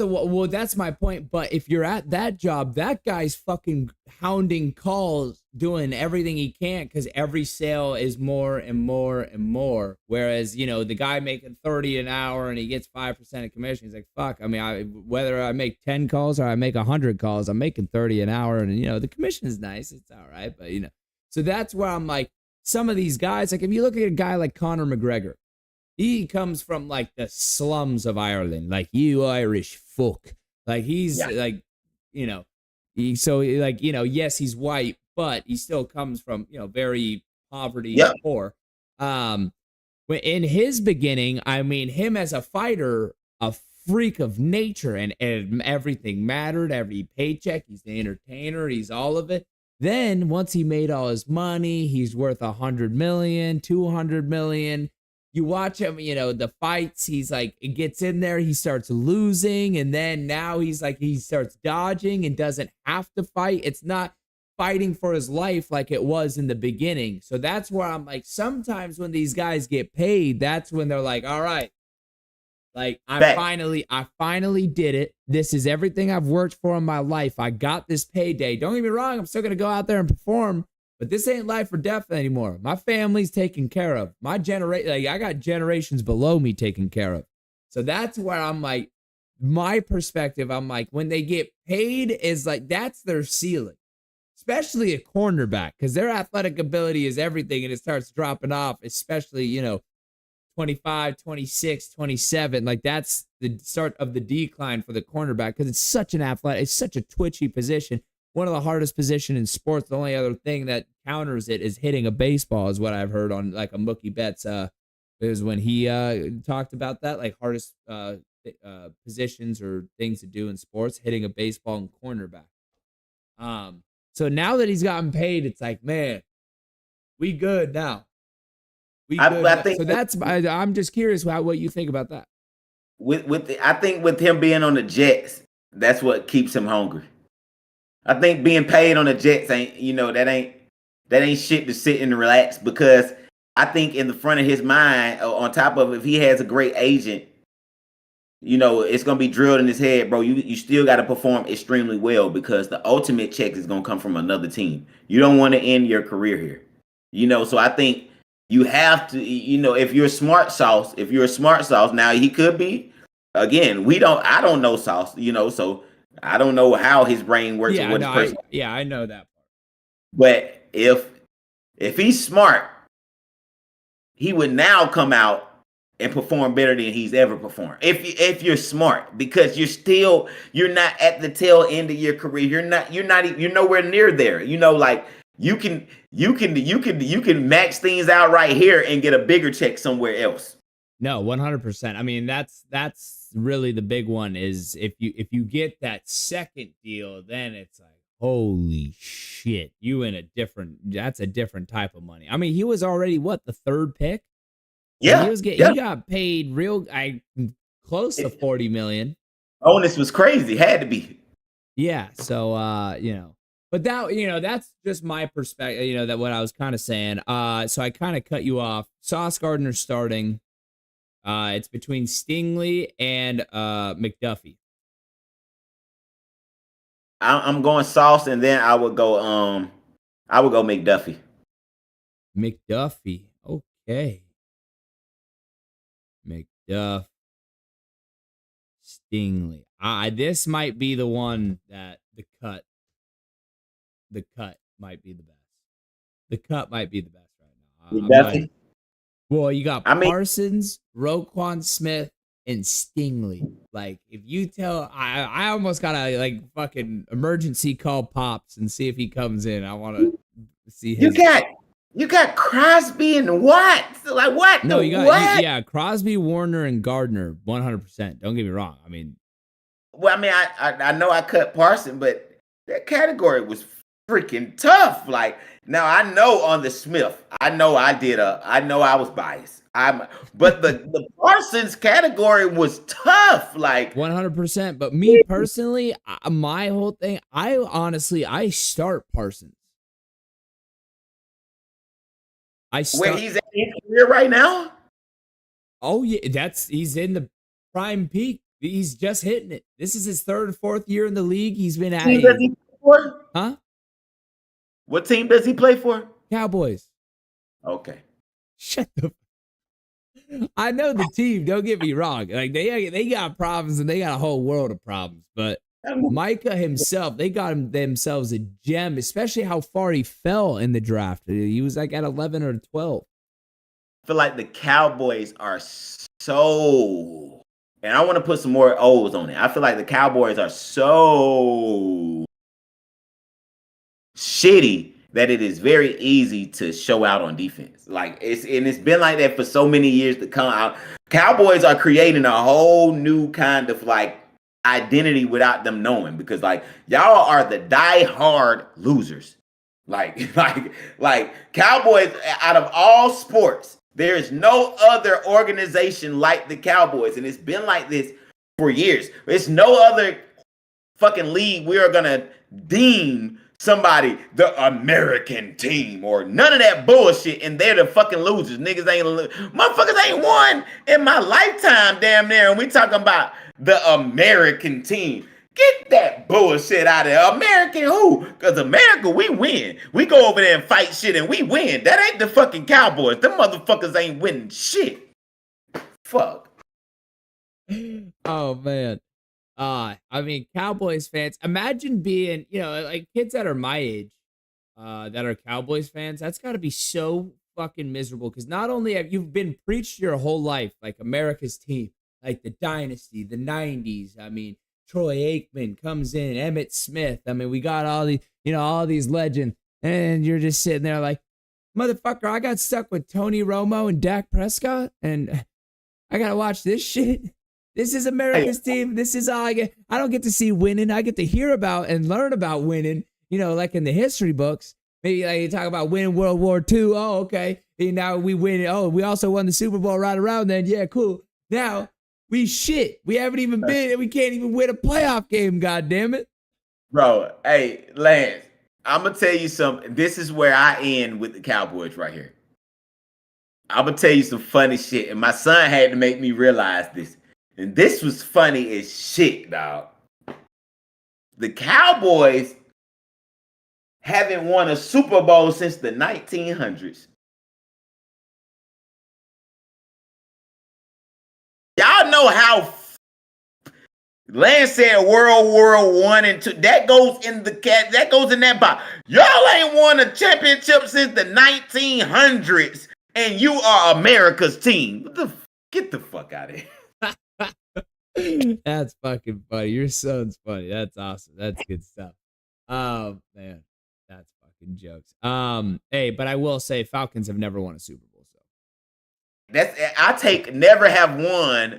my point. But if you're at that job, that guy's fucking hounding calls, doing everything he can because every sale is more and more and more. Whereas, the guy making 30 an hour and he gets 5% of commission, he's like, fuck. I mean, whether I make 10 calls or I make 100 calls, I'm making 30 an hour, and the commission is nice. It's all right, but so that's where I'm like, some of these guys, like if you look at a guy like Conor McGregor, he comes from like the slums of Ireland, like you Irish fuck. Like he's like, yes, he's white, but he still comes from, very poverty and poor. In his beginning, I mean, him as a fighter, a freak of nature, and everything mattered, every paycheck, he's the entertainer, he's all of it. Then once he made all his money, he's worth 100 million, 200 million. You watch him, the fights, he's like, it gets in there, he starts losing. And then now he's like, he starts dodging and doesn't have to fight. It's not fighting for his life like it was in the beginning. So that's where I'm like, sometimes when these guys get paid, that's when they're like, all right, like I finally did it. This is everything I've worked for in my life. I got this payday. Don't get me wrong, I'm still going to go out there and perform, but this ain't life or death anymore. My family's taken care of. My generation, like I got generations below me taken care of. So that's where I'm like, my perspective, I'm like, when they get paid is like, that's their ceiling, especially a cornerback, because their athletic ability is everything, and it starts dropping off, especially, 25, 26, 27. Like that's the start of the decline for the cornerback because it's such an athletic, it's such a twitchy position. One of the hardest positions in sports. The only other thing that counters it is hitting a baseball, is what I've heard on like a Mookie Betts. Is when he talked about that, like hardest positions or things to do in sports, hitting a baseball and cornerback. So now that he's gotten paid, it's like, man, we good now. I think so. I'm just curious what you think about that. I think with him being on the Jets, that's what keeps him hungry. I think being paid on the Jets ain't that ain't shit to sit and relax, because I think in the front of his mind, on top of if he has a great agent, it's gonna be drilled in his head, bro. You still got to perform extremely well, because the ultimate check is gonna come from another team. You don't want to end your career here, So I think you have to, if you're a smart sauce, now he could be, again, I don't know Sauce, so I don't know how his brain works. Yeah, I know that part. But if he's smart, he would now come out and perform better than he's ever performed. If you're smart, because you're not at the tail end of your career. You're nowhere near there. Like you can max things out right here and get a bigger check somewhere else. No, 100%. I mean, that's really the big one, is if you get that second deal, then it's like, holy shit, that's a different type of money. I mean, he was already the third pick? Yeah. He got paid close to 40 million. Bonus was crazy, had to be. Yeah, so But that, that's just my perspective, that what I was kind of saying. So I kind of cut you off. Sauce Gardner starting. It's between Stingley and McDuffie. I'm going Sauce, and then I would go McDuffie. McDuffie. Okay. McDuff. Stingley. This might be the one that the cut might be the best. The cut might be the best right now. McDuffie? Well, you got Parsons, Roquan Smith, and Stingley. Like, if you tell, I almost gotta like fucking emergency call Pops and see if he comes in. I want to see his. You got Crosby and Watt. Like what? No, what? Crosby, Warner, and Gardner, 100%. Don't get me wrong. I mean, I know I cut Parsons, but that category was freaking tough. Like, now I know on the Smith, I know I was biased. But the Parsons category was tough. Like 100%. But me personally, my whole thing, I start Parsons. Where he's at his career right now? Oh yeah, he's in the prime peak. He's just hitting it. This is his third or fourth year in the league. He's been at it. Huh? What team does he play for? Cowboys. Okay. Shut the. I know the team. Don't get me wrong. Like they got problems and they got a whole world of problems. But Micah himself, they got themselves a gem, especially how far he fell in the draft. He was like at 11 or 12. I feel like the Cowboys are so, and I want to put some more O's on it. I feel like the Cowboys are so shitty that it is very easy to show out on defense. Like it's been like that for so many years to come out. Cowboys are creating a whole new kind of like identity without them knowing, because like y'all are the die-hard losers. Like Cowboys, out of all sports, there is no other organization like the Cowboys, and it's been like this for years. There's no other fucking league we are gonna deem somebody the American team or none of that bullshit, and they're the fucking losers. Motherfuckers ain't won in my lifetime, damn near, and we talking about the American team. Get that bullshit out of there. American who? Because America, we win. We go over there and fight shit and we win. That ain't the fucking Cowboys. Them motherfuckers ain't winning shit. Fuck. Oh, man. I mean, Cowboys fans, imagine being, like kids that are my age, that are Cowboys fans. That's got to be so fucking miserable, because not only have you been preached your whole life, like America's team, like the dynasty, the 90s. I mean, Troy Aikman comes in, Emmitt Smith. I mean, we got all these legends, and you're just sitting there like, motherfucker, I got stuck with Tony Romo and Dak Prescott, and I got to watch this shit. This is America's team. This is all I get. I don't get to see winning. I get to hear about and learn about winning, like in the history books. Maybe like you talk about winning World War II. Oh, okay. And now we win. Oh, we also won the Super Bowl right around then. Yeah, cool. Now we shit. We haven't even been. We can't even win a playoff game. God damn it, bro. Hey, Lance, I'm gonna tell you something. This is where I end with the Cowboys right here. I'm gonna tell you some funny shit, and my son had to make me realize this. And this was funny as shit, dog. The Cowboys haven't won a Super Bowl since the 1900s. Y'all know how Lance said World War I and II. That goes in that box. Y'all ain't won a championship since the 1900s, and you are America's team. Get the fuck out of here. That's fucking funny. Your son's funny. That's awesome. That's good stuff. Oh man, that's fucking jokes. Hey, but I will say Falcons have never won a Super Bowl. So I take never have won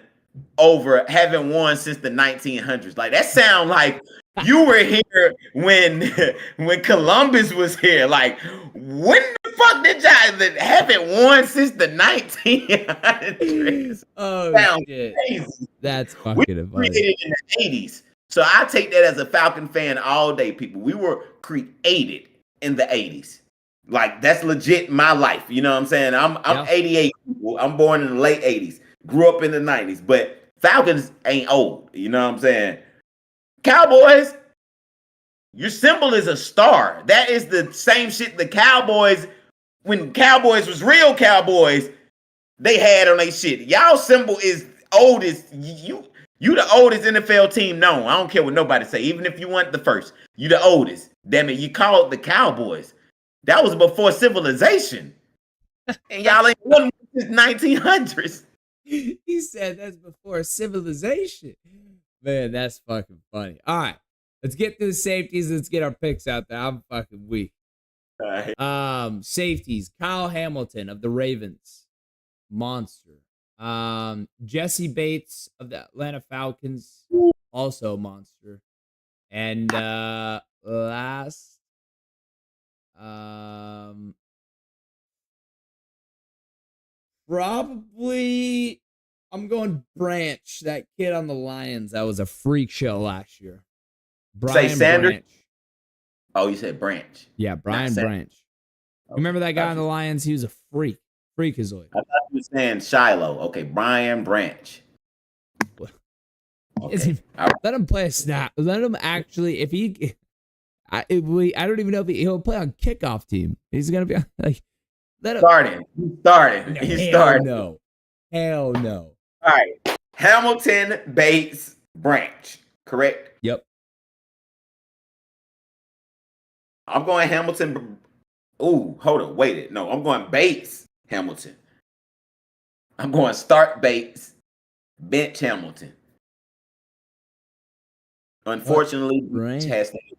over haven't won since the 1900s. Like that sound like you were here when Columbus was here. Like when the fuck did y'all that haven't won since the 1900s? Oh sound shit. Crazy. That's fucking we created in the 80s. So I take that as a Falcon fan all day, people. We were created in the 80s. Like, that's legit my life. You know what I'm saying? I'm 88. I'm born in the late 80s. Grew up in the 90s. But Falcons ain't old. You know what I'm saying? Cowboys, your symbol is a star. That is the same shit the Cowboys, when Cowboys was real Cowboys, they had on their shit. Y'all symbol is oldest. You the oldest NFL team known. I don't care what nobody say. Even if you weren't the first, you the oldest. Damn it, you call it the Cowboys. That was before civilization. And y'all ain't won since 1900s. He said that's before civilization. Man, that's fucking funny. All right, let's get through the safeties. Let's get our picks out there. I'm fucking weak. All right. Safeties. Kyle Hamilton of the Ravens. Monster. Jesse Bates of the Atlanta Falcons. Also a monster. And last. Probably I'm going Branch, that kid on the Lions. That was a freak show last year. Brian Sanders? Branch. Oh, you said Branch. Yeah, Brian Not Branch. You remember that guy on the Lions? He was a freak. Freakazoid. I thought you were saying Shiloh. Okay, Brian Branch. Okay. Let him play a snap. Let him actually, if he, I don't even know if he'll play on kickoff team. He's gonna be like, let him starting. He's starting. No, hell no. All right, Hamilton, Bates, Branch. Correct. Yep. I'm going Hamilton. Ooh, hold on, wait. No, I'm going Bates, Hamilton. I'm going start Bates, bench Hamilton. Unfortunately, Branch has to be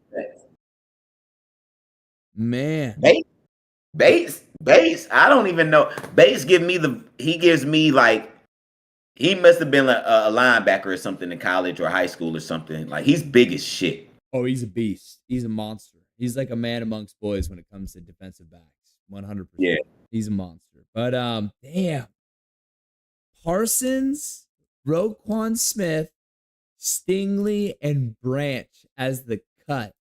man. Bates. I don't even know. Bates gives me like, he must have been a linebacker or something in college or high school or something. Like, he's big as shit. Oh, he's a beast. He's a monster. He's like a man amongst boys when it comes to defensive backs. 100%. Yeah. He's a monster. But damn. Parsons, Roquan Smith, Stingley, and Branch as the cut.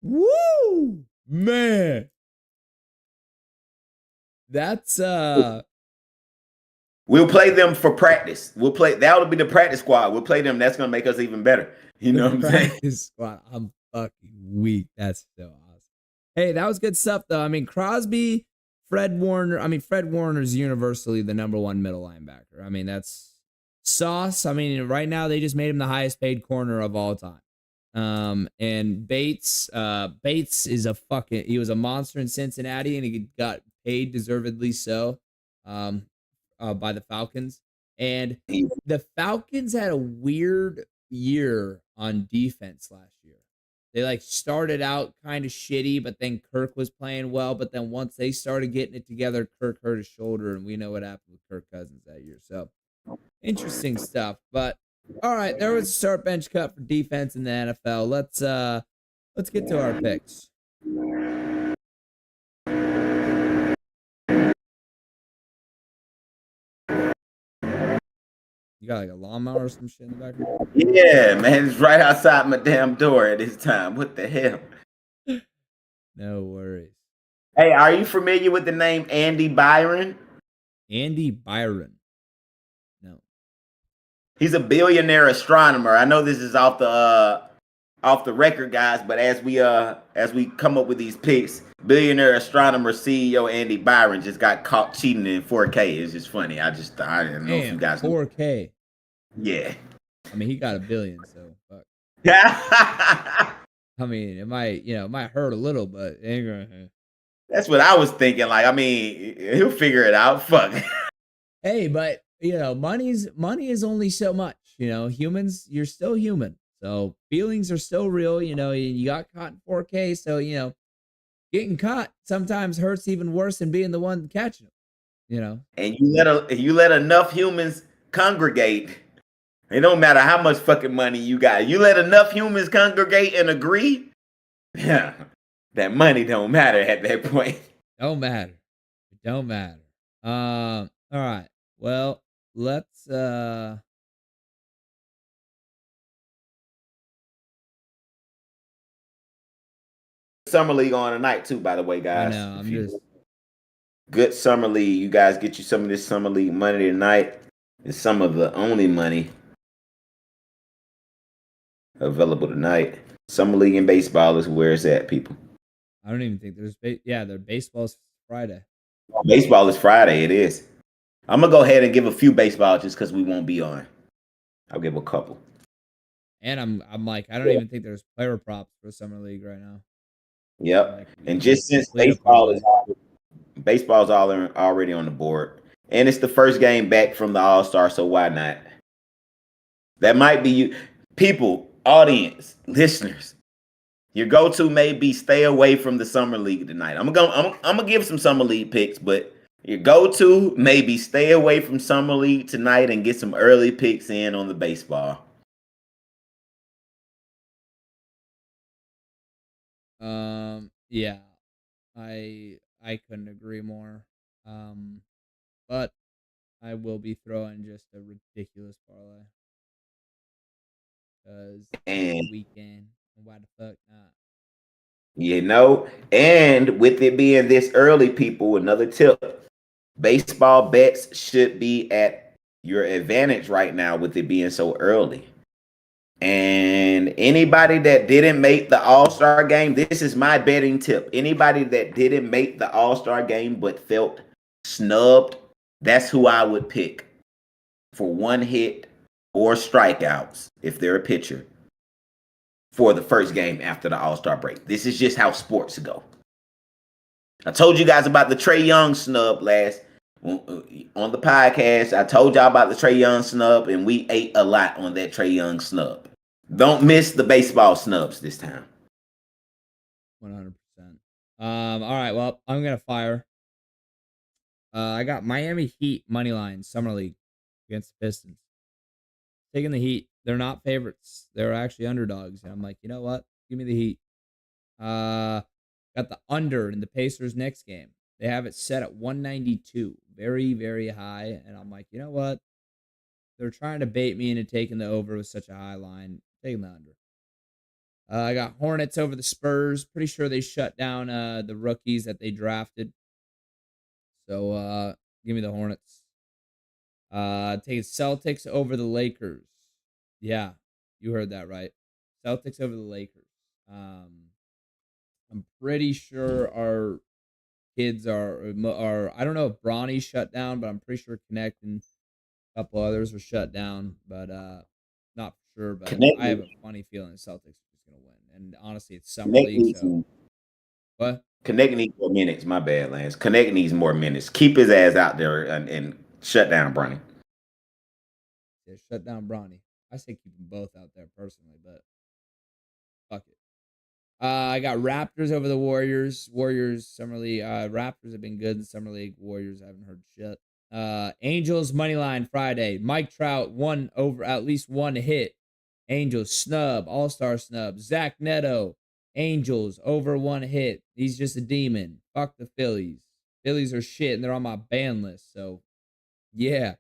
Woo! Man. That's We'll play them for practice. That'll be the practice squad. We'll play them. That's gonna make us even better. You know what I'm saying? Squad. I'm fucking weak. That's so awesome. Hey, that was good stuff though. I mean, Crosby, Fred Warner's universally the number one middle linebacker. I mean, that's sauce. I mean, right now they just made him the highest paid corner of all time. And Bates is he was a monster in Cincinnati and he got paid deservedly so. By the Falcons. And the Falcons had a weird year on defense last year. They like started out kind of shitty, but then Kirk was playing well. But then once they started getting it together, Kirk hurt his shoulder, and we know what happened with Kirk Cousins that year. So interesting stuff. But all right, there was a start bench cut for defense in the NFL. Let's get to our picks. You got like a lawnmower or some shit in the background? Yeah, man. It's right outside my damn door at this time. What the hell? No worries. Hey, are you familiar with the name Andy Byron? Andy Byron. No. He's a billionaire astronomer. I know this is off the record, guys, but as we come up with these picks, billionaire astronomer CEO Andy Byron just got caught cheating in 4K. It's just funny. I didn't know if you guys 4K. Yeah. I mean, he got $1 billion, so fuck. Yeah. I mean, it might hurt a little, but it ain't gonna. That's what I was thinking. Like, I mean, he'll figure it out. Fuck. Hey, but money is only so much. Humans, you're still human. So feelings are still real. You got caught in 4K. So, getting caught sometimes hurts even worse than being the one catching them, And you let enough humans congregate. It don't matter how much fucking money you got. You let enough humans congregate and agree. Yeah. That money don't matter at that point. Don't matter. It don't matter. All right. Well, let's summer league on tonight too, by the way, I guys. know. Good summer league. You guys get you some of this summer league money tonight. It's some of the only money available tonight. Summer league and baseball is where it's at, people. I don't even think there's their baseball's Friday. Baseball is Friday. It is. I'm gonna go ahead and give a few baseball just because we won't be on. I'll give a couple. And I'm like, I don't even think there's player props for summer league right now. Yep. Like, And just since baseball's already on the board, and it's the first game back from the All-Star, so why not? That might be you, people, audience, listeners. Your go-to may be stay away from the summer league tonight. I'm gonna give some summer league picks, but your go-to may be stay away from summer league tonight and get some early picks in on the baseball. Yeah, I couldn't agree more. But I will be throwing just a ridiculous parlay because And weekend. Why the fuck not? And with it being this early, people, another tip: baseball bets should be at your advantage right now with it being so early. And anybody that didn't make the All-Star game, this is my betting tip. Anybody that didn't make the All-Star game but felt snubbed, that's who I would pick for one hit or strikeouts if they're a pitcher for the first game after the All-Star break. This is just how sports go. I told you guys about the Trae Young snub last on the podcast. I told y'all about the Trae Young snub, and we ate a lot on that Trae Young snub. Don't miss the baseball snubs this time. 100%. All right. Well, I'm gonna fire. I got Miami Heat money line summer league against the Pistons. Taking the Heat. They're not favorites. They're actually underdogs. And I'm like, you know what? Give me the Heat. Got the under in the Pacers next game. They have it set at 192. Very, very high. And I'm like, you know what? They're trying to bait me into taking the over with such a high line. Taking the under. I got Hornets over the Spurs. Pretty sure they shut down the rookies that they drafted. So give me the Hornets. Take Celtics over the Lakers. Yeah, you heard that right. Celtics over the Lakers. I'm pretty sure our kids are I don't know if Bronny's shut down, but I'm pretty sure Connect and a couple others are shut down, but not for sure. But I have a funny feeling the Celtics are just gonna win. And honestly, it's summer league. So what? Connect needs more minutes. My bad, Lance. Connect needs more minutes. Keep his ass out there and shut down Bronny. Yeah, shut down Bronny. I say keep them both out there personally, but fuck it. I got Raptors over the Warriors. Warriors summer league. Raptors have been good in summer league. Warriors I haven't heard shit. Angels money line Friday. Mike Trout won over at least one hit. Angels snub, all-star snub. Zach Neto, Angels over one hit. He's just a demon. Fuck the Phillies. Phillies are shit and they're on my ban list. So yeah,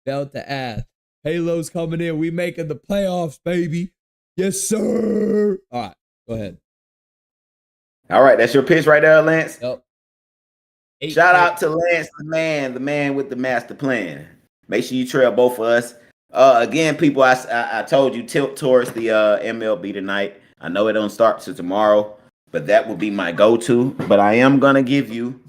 belt to ass. Halo's coming in. We making the playoffs, baby. Yes, sir. All right, go ahead. All right, that's your pitch right there, Lance. Yep. Shout out to Lance, the man with the master plan. Make sure you trail both of us. Again, people, I told you tilt towards the MLB tonight. I know it don't start till tomorrow, but that will be my go-to. But I am gonna give you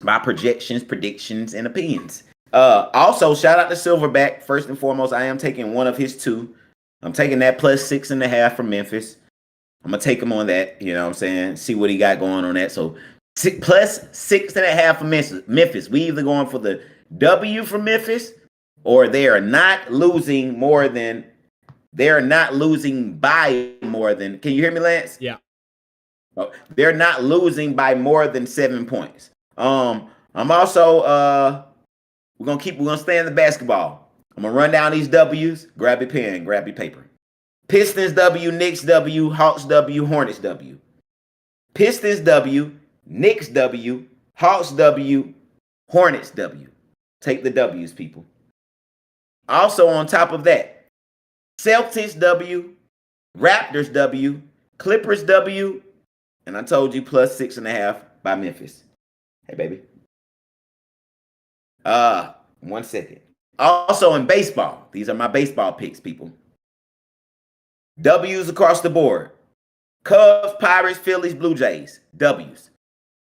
my projections, predictions, and opinions. Also, shout out to Silverback. First and foremost, I am taking one of his two. I'm taking that plus 6.5 from Memphis. I'm gonna take him on that. You know what I'm saying? See what he got going on that. So plus 6.5 for Memphis. We either going for the W for Memphis, or they are not losing more than. They are not losing by more than. Can you hear me, Lance? Yeah. Oh, they're not losing by more than 7 points. I'm also we're gonna stay in the basketball. I'm gonna run down these W's. Grab your pen, grab your paper. Pistons W, Knicks W, Hawks W, Hornets W. Pistons W, Knicks W, Hawks W, Hornets W. Take the W's, people. Also on top of that, Celtics W, Raptors W, Clippers W, And I told you plus 6.5 by Memphis. Hey, baby. 1 second. Also in baseball, these are my baseball picks, people. W's across the board. Cubs, Pirates, Phillies, Blue Jays. W's.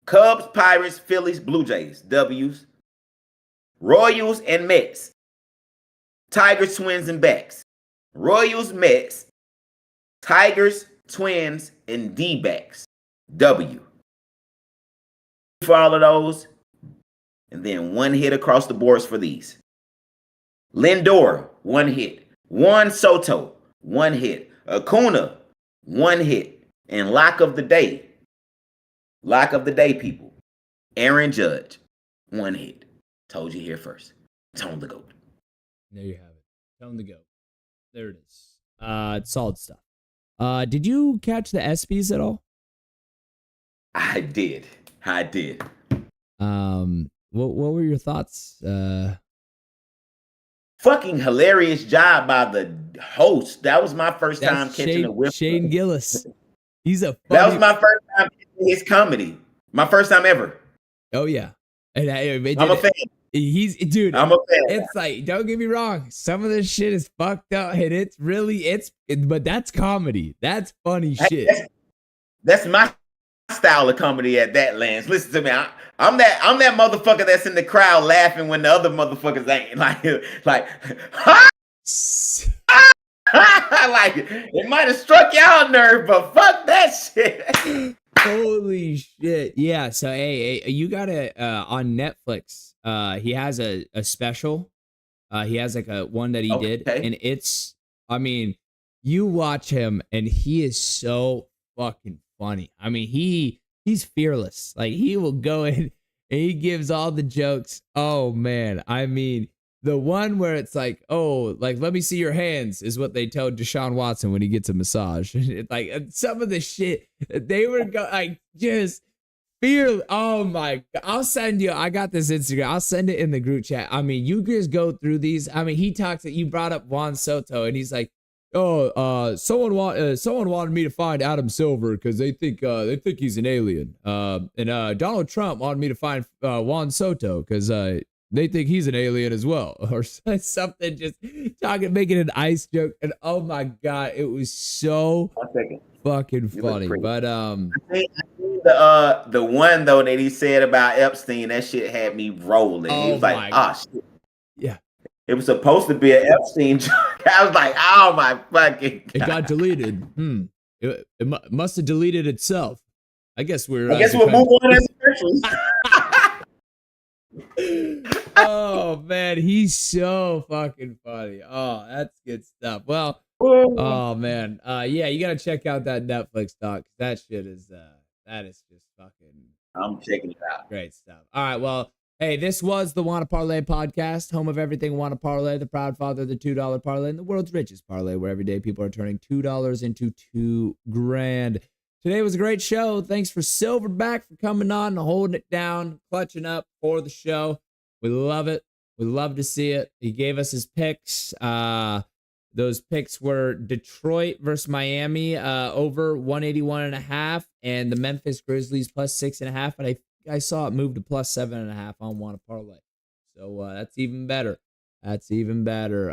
Cubs, Pirates, Phillies, Blue Jays. W's. Royals and Mets. Tigers, Twins, and Backs. Royals, Mets. Tigers, Twins, and D-backs. W. For all of those. And then 1 hit across the boards for these. Lindor, 1 hit. Juan Soto, 1 hit. Acuna, 1 hit. And lock of the day. Lock of the day, people. Aaron Judge, 1 hit. Told you here first. Tone the GOAT. There you have it. Tone the GOAT. There it is. It's solid stuff. Did you catch the ESPYs at all? I did. What were your thoughts? Fucking hilarious job by the host. That was my first time catching a whiff. Shane Gillis. He's a funny... That was my first time catching his comedy. My first time ever. Oh yeah. And I'm a fan. Dude, I'm a fan. It's like, don't get me wrong, some of this shit is fucked up, and but that's comedy. That's funny shit. That's my style of comedy at that, Lance. Listen to me. I'm that motherfucker that's in the crowd laughing when the other motherfuckers ain't. Like like it might have struck y'all nerve, but fuck that shit. Holy shit. Yeah. So hey, you gotta on Netflix. He has a special. He has like a one that he did, and it's, I mean, you watch him and he is so fucking funny. I mean, he's fearless. Like, he will go in and he gives all the jokes. Oh man. I mean, the one where it's like, oh, like, let me see your hands is what they tell Deshaun Watson when he gets a massage. Like, some of the shit they were like, just fear. Oh my God. I'll send you. I got this Instagram. I'll send it in the group chat. I mean, you just go through these. I mean, he talks. You brought up Juan Soto, and he's like, "Oh, someone wanted me to find Adam Silver because they think he's an alien. And Donald Trump wanted me to find Juan Soto because they think he's an alien as well," or something. Just making an ice joke, and oh my God, it was so fucking funny. But I think the one though that he said about Epstein, that shit had me rolling. He was like, shit. Yeah. It was supposed to be an Epstein joke. I was like, oh my fucking God. It got deleted. It must have deleted itself. I guess we'll move on as a Oh man, he's so fucking funny. Oh, that's good stuff. Well, oh man, yeah, you gotta check out that Netflix doc. That shit is that is just fucking. I'm checking it out. Great stuff. All right, well, hey, this was the Wanna Parlay Podcast, home of everything Wanna Parlay, the proud father of the $2 parlay, and the world's richest parlay, where every day people are turning $2 into $2,000. Today was a great show. Thanks for Silverback for coming on and holding it down, clutching up for the show. We love it. We love to see it. He gave us his picks. Those picks were Detroit versus Miami, over 181.5, and the Memphis Grizzlies plus 6.5. And I saw it move to plus 7.5 on Wanna Parlay. So that's even better. That's even better.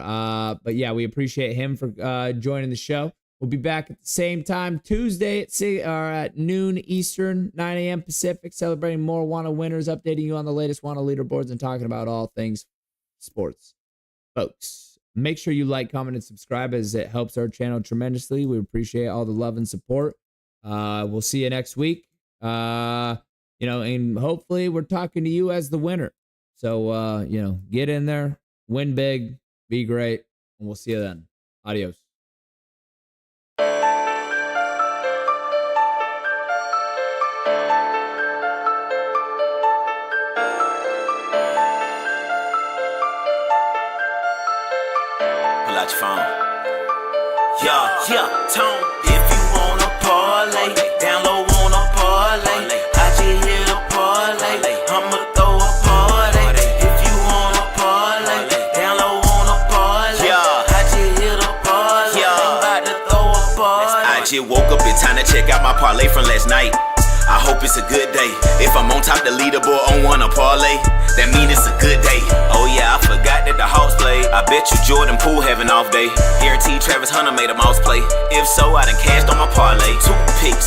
But yeah, we appreciate him for joining the show. We'll be back at the same time Tuesday at noon Eastern, 9 a.m. Pacific, celebrating more Wanna winners, updating you on the latest Wanna leaderboards, and talking about all things sports. Folks, make sure you like, comment, and subscribe, as it helps our channel tremendously. We appreciate all the love and support. We'll see you next week. And hopefully we're talking to you as the winner. So, get in there, win big, be great, and we'll see you then. Adios. Pull out your phone. Yeah, Tone. If you wanna parlay, down low wanna parlay. I just hit a parlay. I'ma throw a party. If you wanna parlay, down low wanna parlay. I just hit a parlay. I'm about to throw a party. I just woke up in time to check out my parlay from last night. I hope it's a good day. If I'm on top the leaderboard on Wanna Parlay, that mean it's a good day. Oh yeah, I forgot that the Hawks played. I bet you Jordan Poole have an off day. Guaranteed Travis Hunter made a mouse play. If so, I done cashed on my parlay. 2 picks.